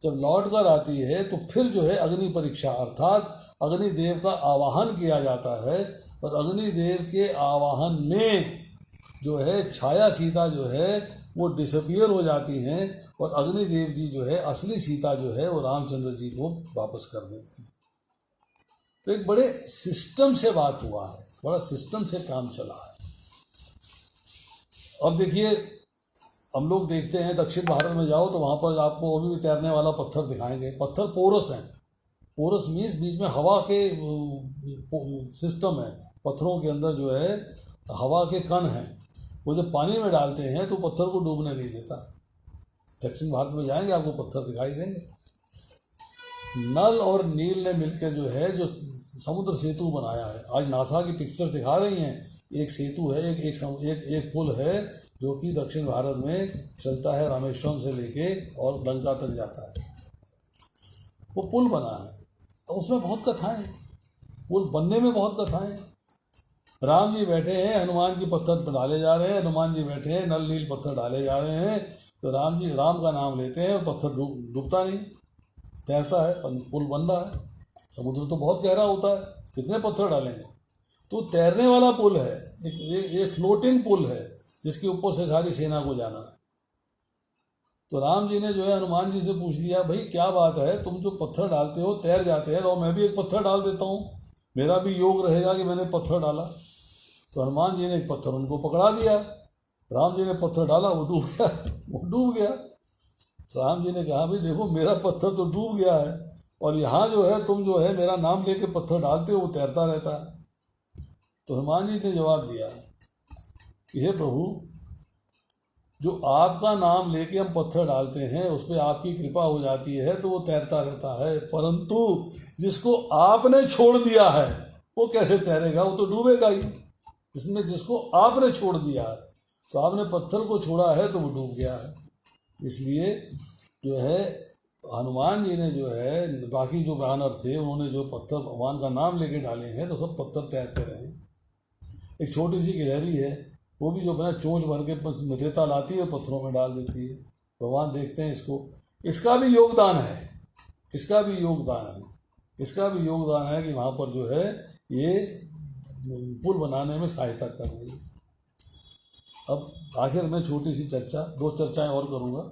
जब लौट कर आती है तो फिर जो है अग्नि परीक्षा अर्थात अग्निदेव का आवाहन किया जाता है, और अग्निदेव के आवाहन में जो है छाया सीता जो है वो डिसअपियर हो जाती हैं, और अग्निदेव जी जो है असली सीता जो है वो रामचंद्र जी को वापस कर देती हैं। तो एक बड़े सिस्टम से बात हुआ है, बड़ा सिस्टम से काम चला है। अब देखिए, हम लोग देखते हैं दक्षिण भारत में जाओ तो वहाँ पर आपको अभी भी तैरने वाला पत्थर दिखाएंगे। पत्थर पोरस हैं। पोरस मीन्स बीच में हवा के सिस्टम है, पत्थरों के अंदर जो है हवा के कण हैं। वो जब पानी में डालते हैं तो पत्थर को डूबने नहीं देता। दक्षिण भारत में जाएंगे आपको पत्थर दिखाई देंगे। नल और नील ने मिलकर जो है जो समुद्र सेतु बनाया है, आज नासा की पिक्चर्स दिखा रही हैं, एक सेतु है, एक पुल है जो कि दक्षिण भारत में चलता है, रामेश्वरम से लेके और लंका तक जाता है। वो पुल बना है, तो उसमें बहुत कथाएं हैं, पुल बनने में बहुत कथाएं हैं। राम जी बैठे हैं, हनुमान जी पत्थर डाले जा रहे हैं, हनुमान जी बैठे हैं, नल नील पत्थर डाले जा रहे हैं, तो राम का नाम लेते हैं और पत्थर डूबता नहीं, तैरता है, पुल बन रहा है। समुद्र तो बहुत गहरा होता है, कितने पत्थर डालेंगे? तो तैरने वाला पुल है, एक फ्लोटिंग पुल है जिसके ऊपर से सारी सेना को जाना है। तो राम जी ने जो है हनुमान जी से पूछ लिया, भाई क्या बात है, तुम जो पत्थर डालते हो तैर जाते हैं, तो मैं भी एक पत्थर डाल देता हूँ, मेरा भी योग रहेगा कि मैंने पत्थर डाला। तो हनुमान जी ने एक पत्थर उनको पकड़ा दिया, राम जी ने पत्थर डाला, वो डूब गया। राम जी ने कहा, भाई देखो मेरा पत्थर तो डूब गया है, और यहाँ जो है तुम जो है मेरा नाम लेके पत्थर डालते हो, वो तैरता रहता है। तो हनुमान जी ने जवाब दिया कि हे प्रभु, जो आपका नाम लेके हम पत्थर डालते हैं उस पर आपकी कृपा हो जाती है तो वो तैरता रहता है, परंतु जिसको आपने छोड़ दिया है वो कैसे तैरेगा? वो तो डूबेगा ही। जिसको आपने छोड़ दिया है, तो आपने पत्थर को छोड़ा है तो वो डूब गया है। इसलिए जो है हनुमान जी ने जो है, बाकी जो वानर थे उन्होंने जो पत्थर भगवान का नाम लेके डाले हैं तो सब पत्थर तैरते रहे। एक छोटी सी गिलहरी है, वो भी जो बिना चोंच भर के बस रेता लाती है, पत्थरों में डाल देती है। भगवान देखते हैं इसको, इसका भी योगदान है, इसका भी योगदान है कि वहाँ पर जो है ये पुल बनाने में सहायता कर रही है। अब आखिर में छोटी सी चर्चा, 2 चर्चाएं और करूँगा,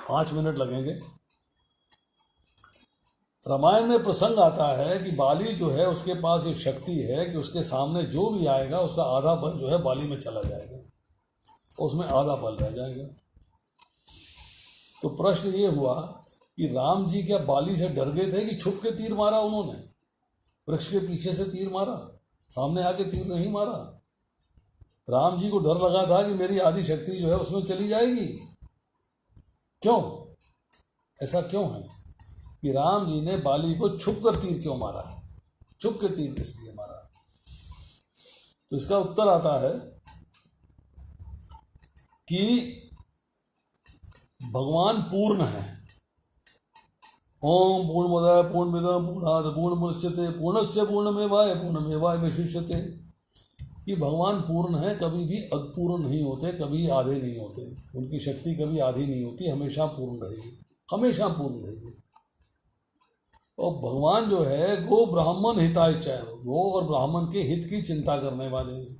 5 मिनट लगेंगे। रामायण में प्रसंग आता है कि बाली जो है उसके पास एक शक्ति है कि उसके सामने जो भी आएगा उसका आधा बल जो है बाली में चला जाएगा, उसमें आधा बल रह जाएगा। तो प्रश्न ये हुआ कि राम जी क्या बाली से डर गए थे कि छुप के तीर मारा उन्होंने, वृक्ष के पीछे से तीर मारा, सामने आके तीर नहीं मारा? राम जी को डर लगा था कि मेरी आधी शक्ति जो है उसमें चली जाएगी। क्यों? ऐसा क्यों है कि राम जी ने बाली को छुप कर तीर क्यों मारा है? छुप के तीर किस लिए मारा? तो इसका उत्तर आता है कि भगवान पूर्ण है। ओम पूर्णमदः पूर्णमिदं पूर्णात् पूर्णमुदच्यते पूर्णस्य पूर्णमेवाय पूर्णमेवावशिष्यते। कि भगवान पूर्ण है, कभी भी अपूर्ण नहीं होते, कभी आधे नहीं होते, उनकी शक्ति कभी आधी नहीं होती, हमेशा पूर्ण रहेगी, हमेशा पूर्ण रहेगी। और भगवान जो है गो ब्राह्मण हिताय च, गो और ब्राह्मण के हित की चिंता करने वाले हैं।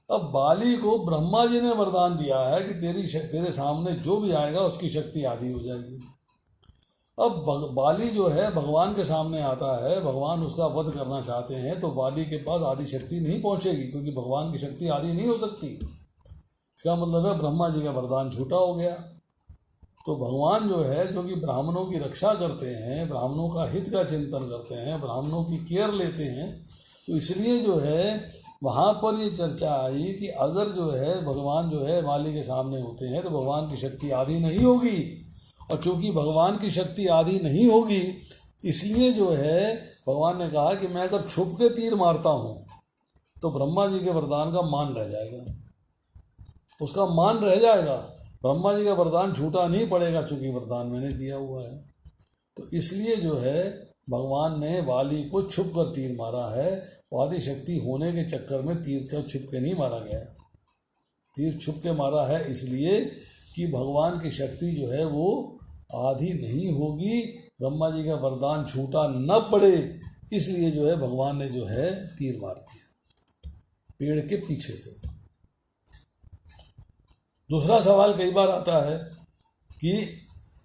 अब बाली को ब्रह्मा जी ने वरदान दिया है कि तेरे सामने जो भी आएगा उसकी शक्ति आधी हो जाएगी। अब बाली जो है भगवान के सामने आता है, भगवान उसका वध करना चाहते हैं, तो बाली के पास आधी शक्ति नहीं पहुंचेगी, क्योंकि भगवान की शक्ति आधी नहीं हो सकती। इसका मतलब है ब्रह्मा जी का वरदान झूठा हो गया। तो भगवान जो है, जो कि ब्राह्मणों की रक्षा करते हैं, ब्राह्मणों का हित का चिंतन करते हैं, ब्राह्मणों की केयर लेते हैं, तो इसलिए जो है वहाँ पर ये चर्चा आई कि अगर जो है भगवान जो है बाली के सामने होते हैं तो भगवान की शक्ति आधी नहीं होगी। और चूंकि भगवान की शक्ति आधी नहीं होगी, इसलिए जो है भगवान ने कहा कि मैं अगर छुप के तीर मारता हूँ तो ब्रह्मा जी के वरदान का मान रह जाएगा, उसका मान रह जाएगा। ब्रह्मा जी का वरदान झूठा नहीं पड़ेगा, चूंकि वरदान मैंने दिया हुआ है। तो इसलिए जो है भगवान ने बाली को छुप कर तीर मारा है। आदि शक्ति होने के चक्कर में तीर का छुप के नहीं मारा गया, तीर छुप के मारा है इसलिए कि भगवान की शक्ति जो है वो आधी नहीं होगी, ब्रह्मा जी का वरदान झूठा न पड़े, इसलिए जो है भगवान ने जो है तीर मार दिया पेड़ के पीछे से। दूसरा सवाल कई बार आता है कि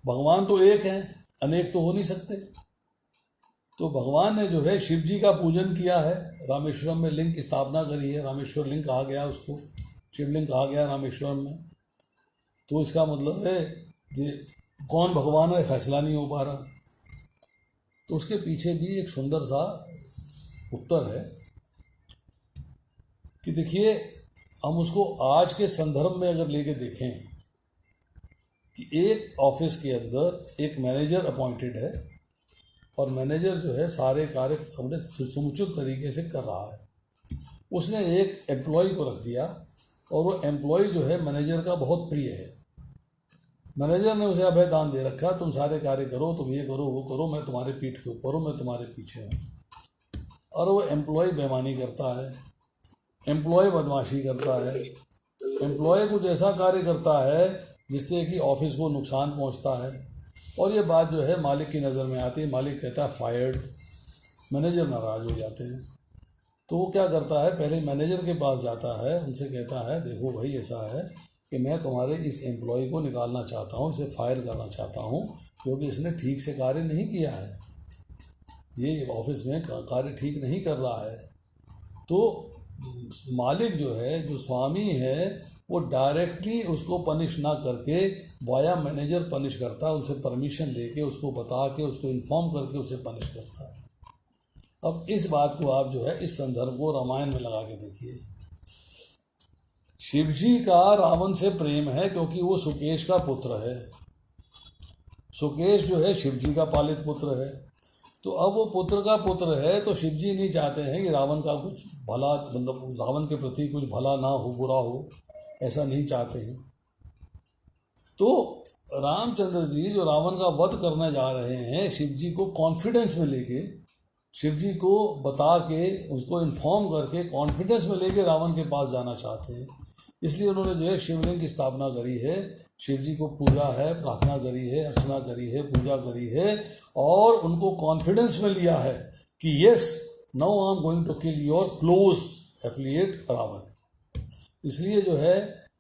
भगवान तो एक हैं, अनेक तो हो नहीं सकते। तो भगवान ने जो है शिव जी का पूजन किया है, रामेश्वरम में लिंग की स्थापना करी है, रामेश्वर लिंग कहा गया उसको, शिवलिंग कहा गया रामेश्वरम में। तो इसका मतलब है कि कौन भगवान है फैसला नहीं हो पा रहा। तो उसके पीछे भी एक सुंदर सा उत्तर है कि देखिए, हम उसको आज के संदर्भ में अगर लेके देखें कि एक ऑफिस के अंदर एक मैनेजर अपॉइंटेड है और मैनेजर जो है सारे कार्य समुचित तरीके से कर रहा है। उसने एक एम्प्लॉय को रख दिया और वो एम्प्लॉय जो है मैनेजर का बहुत प्रिय है। मैनेजर ने उसे अभय दान दे रखा, तुम सारे कार्य करो, तुम ये करो वो करो, मैं तुम्हारे पीठ के ऊपर हूँ, मैं तुम्हारे पीछे हूँ। और वो एम्प्लॉय बेईमानी करता है, एम्प्लॉय बदमाशी करता है, एम्प्लॉय कुछ ऐसा कार्य करता है जिससे कि ऑफिस को नुकसान पहुँचता है। और ये बात जो है मालिक की नज़र में आती है, मालिक कहता है फायर्ड, मैनेजर नाराज़ हो जाते हैं। तो वो क्या करता है, पहले मैनेजर के पास जाता है, उनसे कहता है देखो भाई ऐसा है कि मैं तुम्हारे इस एम्प्लॉय को निकालना चाहता हूँ, इसे फायर करना चाहता हूँ, क्योंकि इसने ठीक से कार्य नहीं किया है, ये ऑफिस में कार्य ठीक नहीं कर रहा है। तो मालिक जो है, जो स्वामी है, वो डायरेक्टली उसको पनिश ना करके वाया मैनेजर पनिश करता है, उनसे परमिशन लेके, उसको बता के, उसको इन्फॉर्म करके उसे पनिश करता है। अब इस बात को आप जो है इस संदर्भ को रामायण में लगा के देखिए। शिवजी का रावण से प्रेम है क्योंकि वो सुकेश का पुत्र है। सुकेश जो है शिवजी का पालित पुत्र है। तो अब वो पुत्र का पुत्र है, तो शिवजी नहीं चाहते हैं कि रावण का कुछ भला, मतलब रावण के प्रति कुछ भला ना हो, बुरा हो, ऐसा नहीं चाहते हैं। तो रामचंद्र जी जो रावण का वध करने जा रहे हैं, शिवजी को कॉन्फिडेंस में लेके, शिवजी को बता के, उसको इन्फॉर्म करके कॉन्फिडेंस में लेके रावण के पास जाना चाहते हैं। इसलिए उन्होंने जो है शिवलिंग की स्थापना करी है, शिवजी को पूजा है, प्रार्थना करी है, अर्चना करी है, पूजा करी है, और उनको कॉन्फिडेंस में लिया है कि yes now I am going to kill your close affiliate Ravan. इसलिए जो है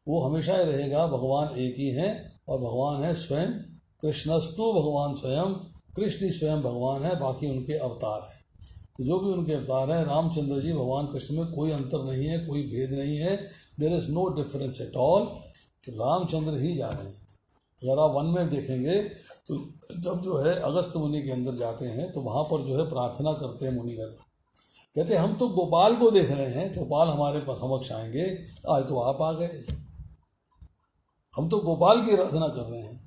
वो हमेशा ही रहेगा, भगवान एक ही हैं और भगवान है स्वयं कृष्णस्तु भगवान स्वयं कृष्ण ही स्वयं भगवान है, बाकी उनके अवतार हैं। तो जो भी उनके अवतार हैं, रामचंद्र जी भगवान कृष्ण में कोई अंतर नहीं है, कोई भेद नहीं है। There is no difference at all. Ramchandra ही जा रहे हैं। अगर आप वन में देखेंगे तो जब जो है अगस्त मुनि के अंदर जाते हैं तो वहाँ पर जो है प्रार्थना करते हैं मुनिगण, कहते हैं हम तो गोपाल को देख रहे हैं, गोपाल हमारे समक्ष आएंगे, आज तो आप आ गए, हम तो गोपाल की आराधना कर रहे हैं।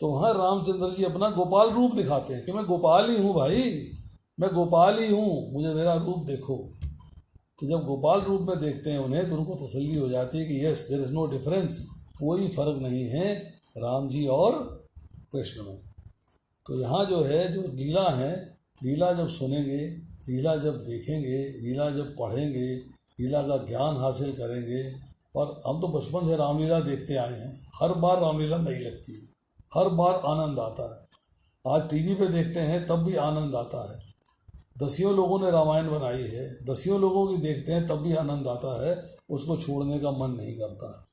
तो वहाँ रामचंद्र जी अपना गोपाल रूप दिखाते हैं कि मैं गोपाल ही हूँ भाई, मैं गोपाल ही हूँ, मुझे मेरा रूप देखो। तो जब गोपाल रूप में देखते हैं उन्हें तो उनको तसल्ली हो जाती है कि yes there is no difference, कोई फर्क नहीं है राम जी और कृष्ण में। तो यहाँ जो है जो लीला है, लीला जब सुनेंगे, लीला जब देखेंगे, लीला जब पढ़ेंगे, लीला का ज्ञान हासिल करेंगे। और हम तो बचपन से रामलीला देखते आए हैं, हर बार रामलीला नई लगती है, हर बार आनंद आता है। आज टीवी पे देखते हैं तब भी आनंद आता है। दसियों लोगों ने रामायण बनाई है, दसियों लोगों की देखते हैं तब भी आनंद आता है, उसको छोड़ने का मन नहीं करता।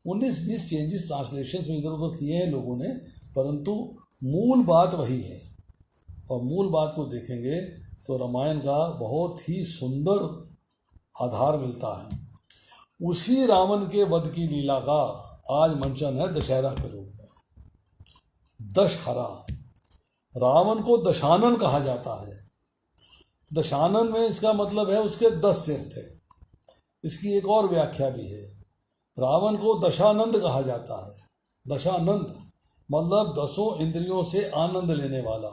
19-20 चेंजेस ट्रांसलेशंस में इधर उधर किए हैं लोगों ने, परंतु मूल बात वही है। और मूल बात को देखेंगे तो रामायण का बहुत ही सुंदर आधार मिलता है। उसी रावण के वध की लीला का आज मंचन है दशहरा के रूप में। दशहरा, रावण को दशानन कहा जाता है। दशानन में इसका मतलब है उसके 10 सिर थे। इसकी एक और व्याख्या भी है, रावण को दशानंद कहा जाता है। दशानंद मतलब 10 इंद्रियों से आनंद लेने वाला,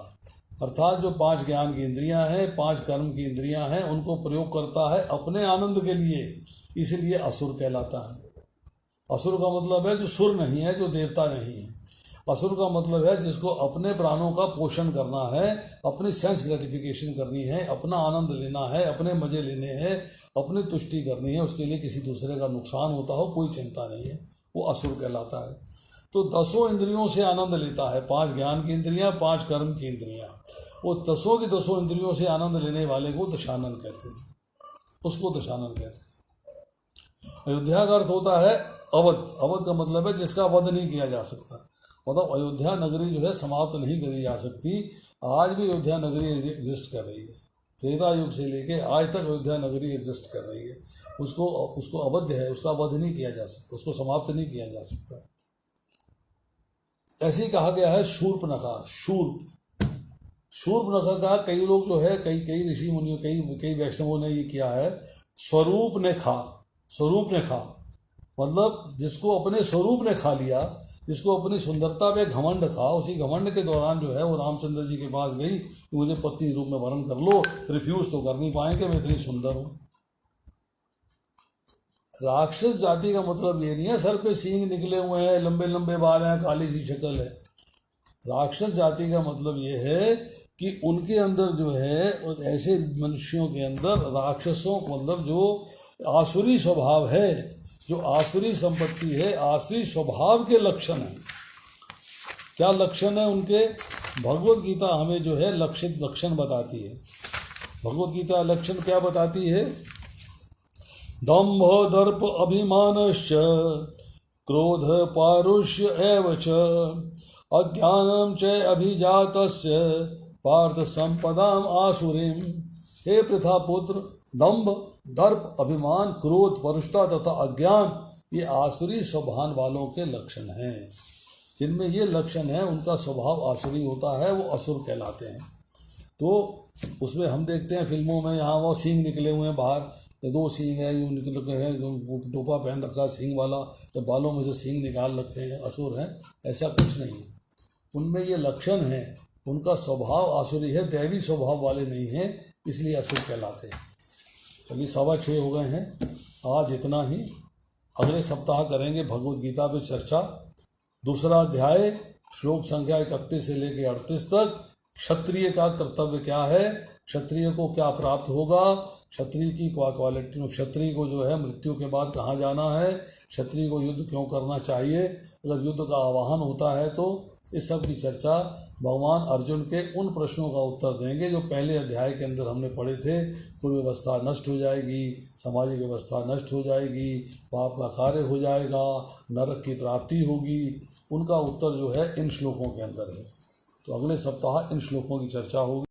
अर्थात जो 5 ज्ञान की इंद्रियां हैं, 5 कर्म की इंद्रियां हैं, उनको प्रयोग करता है अपने आनंद के लिए, इसलिए असुर कहलाता है। असुर का मतलब है जो सुर नहीं है, जो देवता नहीं है। असुर का मतलब है जिसको अपने प्राणों का पोषण करना है, अपनी सेंस ग्रेटिफिकेशन करनी है, अपना आनंद लेना है, अपने मजे लेने हैं, अपनी तुष्टि करनी है, उसके लिए किसी दूसरे का नुकसान होता हो कोई चिंता नहीं है, वो असुर कहलाता है। तो 10 इंद्रियों से आनंद लेता है, 5 ज्ञान की इंद्रियां, 5 कर्म की इंद्रियां, वो 10 की 10 इंद्रियों से आनंद लेने वाले को दशानन कहते हैं, उसको दशानन कहते हैं। अयोध्या का अर्थ होता है अवध। अवध का मतलब है जिसका वध नहीं किया जा सकता, मतलब अयोध्या नगरी जो है समाप्त नहीं करी जा सकती। आज भी अयोध्या नगरी एग्जिस्ट कर रही है, त्रेता युग से लेके आज तक अयोध्या नगरी एग्जिस्ट कर रही है। उसको अवध है, उसका वध नहीं किया जा सकता, उसको समाप्त नहीं किया जा सकता। ऐसे ही कहा गया है शूर्पणखा। शूर्पणखा का कई लोग जो है, कई ऋषि मुनियों, कई वैष्णवों ने ये किया है, स्वरूप ने खा। स्वरूप ने खा मतलब जिसको अपने स्वरूप ने खा लिया, जिसको अपनी सुंदरता पे घमंड था, उसी घमंड के दौरान जो है वो रामचंद्र जी के पास गई कि मुझे पत्नी रूप में वर्ण कर लो। रिफ्यूज तो कर नहीं पाएंगे, मैं इतनी सुंदर हूँ। राक्षस जाति का मतलब ये नहीं है सर पे सींग निकले हुए हैं, लंबे लंबे बाल हैं, काली सी शक्ल है। राक्षस जाति का मतलब ये है कि उनके अंदर जो है, ऐसे मनुष्यों के अंदर राक्षसों मतलब जो आसुरी स्वभाव है, जो आसुरी संपत्ति है, आसुरी स्वभाव के लक्षण हैं। क्या लक्षण है उनके? भगवत गीता हमें जो है लक्षित लक्षण बताती है। भगवत गीता लक्षण क्या बताती है? दंभ दर्प अभिमानश्च क्रोध पारुष्य एव च अज्ञानम च अभिजातस्य पार्थ संपदाम आसुरीम। हे पृथा पुत्र, दंभ, दर्प, अभिमान, क्रोध, परुषता तथा अज्ञान ये आसुरी स्वभाव वालों के लक्षण हैं। जिनमें ये लक्षण है उनका स्वभाव आसुरी होता है, वो असुर कहलाते हैं। तो उसमें हम देखते हैं फिल्मों में, यहाँ वो सींग निकले हुए हैं बाहर, 2 सींग है, यूँ निकल रखे हैं, जो टोपा पहन रखा है सींग वाला, या बालों में से सींग निकाल रखे हैं, असुर हैं। ऐसा कुछ नहीं है, उनमें ये लक्षण हैं, उनका स्वभाव आसुरी है, दैवी स्वभाव वाले नहीं हैं, इसलिए असुर कहलाते हैं। चलिए 6:15 हो गए हैं, आज इतना ही। अगले सप्ताह करेंगे भगवद गीता पे चर्चा। दूसरा अध्याय श्लोक संख्या 31 से लेकर 38 तक। क्षत्रिय का कर्तव्य क्या है, क्षत्रिय को क्या प्राप्त होगा, क्षत्रिय की क्या क्वालिटी, क्षत्रिय को जो है मृत्यु के बाद कहाँ जाना है, क्षत्रिय को युद्ध क्यों करना चाहिए, अगर युद्ध का आह्वान होता है तो, इस सब की चर्चा भगवान अर्जुन के उन प्रश्नों का उत्तर देंगे जो पहले अध्याय के अंदर हमने पढ़े थे। कुल व्यवस्था नष्ट हो जाएगी, सामाजिक व्यवस्था नष्ट हो जाएगी, पाप का कार्य हो जाएगा, नरक की प्राप्ति होगी। उनका उत्तर जो है इन श्लोकों के अंदर है। तो अगले सप्ताह इन श्लोकों की चर्चा होगी।